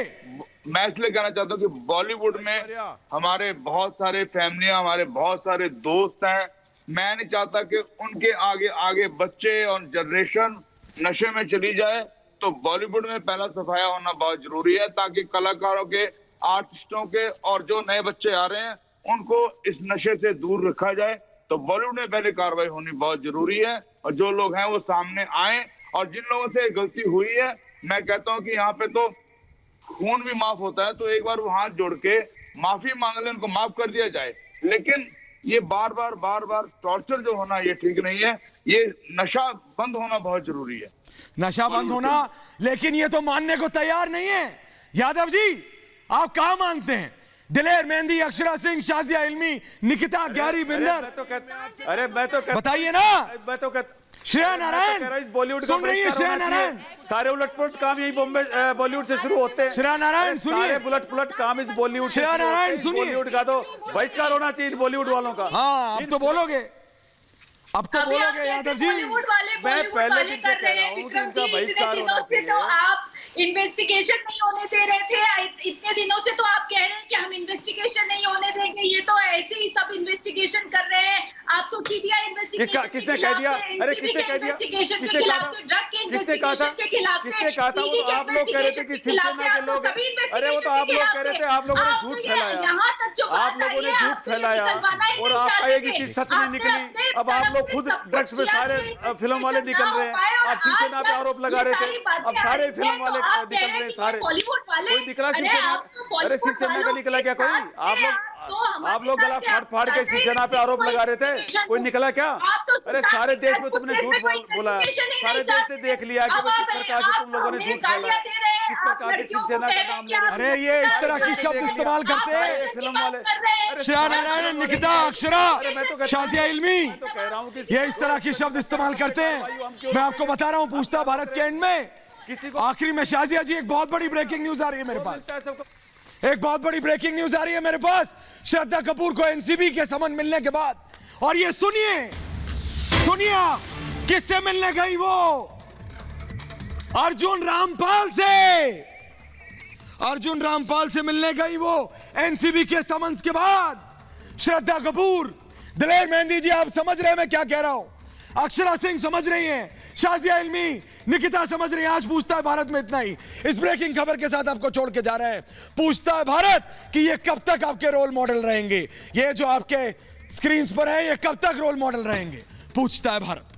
मैं इसलिए कहना चाहता हूँ कि बॉलीवुड में हमारे बहुत सारे फैमिलियां, हमारे बहुत सारे दोस्त हैं। मैं नहीं चाहता कि उनके आगे आगे बच्चे और जनरेशन नशे में चली जाए। तो बॉलीवुड में पहला सफाया होना बहुत जरूरी है, ताकि कलाकारों के, आर्टिस्टों के और जो नए बच्चे आ रहे हैं उनको इस नशे से दूर रखा जाए। तो बॉलीवुड में पहले कार्रवाई होनी बहुत जरूरी है, और जो लोग हैं वो सामने आए। और जिन लोगों से गलती हुई है, मैं कहता हूँ कि यहाँ पे तो खून भी माफ होता है, तो एक बार वो हाथ जोड़ के माफी मांग ले, उनको माफ कर दिया जाए। लेकिन ये बार बार टॉर्चर जो होना, ये ठीक नहीं है। ये नशा बंद होना बहुत जरूरी है, नशा बंद होना। लेकिन ये तो मानने को तैयार नहीं है। यादव जी, आप कहां मानते हैं? दिलेर मेहंदी, अक्षरा सिंह, शाजिया इल्मी, निकिता, गैरी बिंदर, अरे मैं तो बताइए ना। मैं तो श्रेया नारायण, बॉलीवुड सुन रही है श्रेया नारायण? सारे उलट-पुलट काम यही बॉम्बे बॉलीवुड से शुरू होते हैं। श्रेया नारायण सुनिए, सारे उलट-पुलट काम इस बॉलीवुड से श्रेया नारायण सुनिए, बॉलीवुड का तो बहिष्कार होना चाहिए बॉलीवुड वालों का। हाँ, अब तो बोलोगे, अब तो बोलोगे यादव जी। बॉलीवुड वाले कर रहे हैं विक्रम जी। इतने दिनों से तो आप इन्वेस्टिगेशन नहीं होने दे रहे थे, इतने दिनों से तो आप कह रहे हैं कि हम इन्वेस्टिगेशन नहीं होने देंगे। ये तो ऐसे ही सब इन्वेस्टिगेशन कर रहे हैं। आप तो सीबीआई इन्वेस्टिगेशन किसने कह दिया? अरे किसने कह दिया? किसने कहा था? ड्रग के इन्वेस्टिगेशन के खिलाफ, किसने कहा था? वो आप लोग कह रहे थे कि शिवसेना के लोग, अरे वो तो आप लोग कह रहे थे, आप लोगों ने झूठ फैलाया, यहाँ तक जो आप लोगों ने झूठ फैलाया, और आपका एक ही चीज सच नहीं निकली। अब आप लोग खुद ड्रग्स में सारे फिल्म वाले निकल रहे हैं। आप शिवसेना पे आरोप लगा रहे थे, अब सारे फिल्म वाले निकल रहे हैं। सारे कोई निकला शिवसेना? अरे शिवसेना का निकला क्या कोई? आप लोग गला फाड़ के शिवसेना पे आरोप लगा रहे थे, कोई निकला क्या? अरे सारे देश में तुमने झूठ बोला है, सारे देश ने देख लिया कि किस प्रकार से तुम लोगों ने झूठ फैलाया, किस प्रकार से शिवसेना का नाम ले रहे। अरे ये इस तरह की शब्द इस्तेमाल करते हैं फिल्म वाले। श्रेया नारायण, निकिता, अक्षरा, शाजिया इल्मी, ये इस तरह की शब्द इस्तेमाल करते हैं। मैं आपको बता रहा हूं, पूछता भारत के एंड में आखिरी में शाजिया जी, एक बहुत बड़ी ब्रेकिंग न्यूज आ रही है मेरे पास। एक बहुत बड़ी ब्रेकिंग न्यूज आ रही है मेरे पास श्रद्धा कपूर को एनसीबी के समन मिलने के बाद। और ये सुनिए आप, किससे मिलने गई वो? अर्जुन रामपाल से। अर्जुन रामपाल से मिलने गई वो एनसीबी के समन्स के बाद। श्रद्धा कपूर, दिलेर मेहंदी जी, आप समझ रहे हैं मैं क्या कह रहा हूं? अक्षरा सिंह समझ रही हैं, शाजिया इल्मी, निकिता समझ रही हैं। आज पूछता है भारत में इतना ही। इस ब्रेकिंग खबर के साथ आपको छोड़ के जा रहे हैं। पूछता है भारत कि ये कब तक आपके रोल मॉडल रहेंगे? ये जो आपके स्क्रीन्स पर है, ये कब तक रोल मॉडल रहेंगे? पूछता है भारत।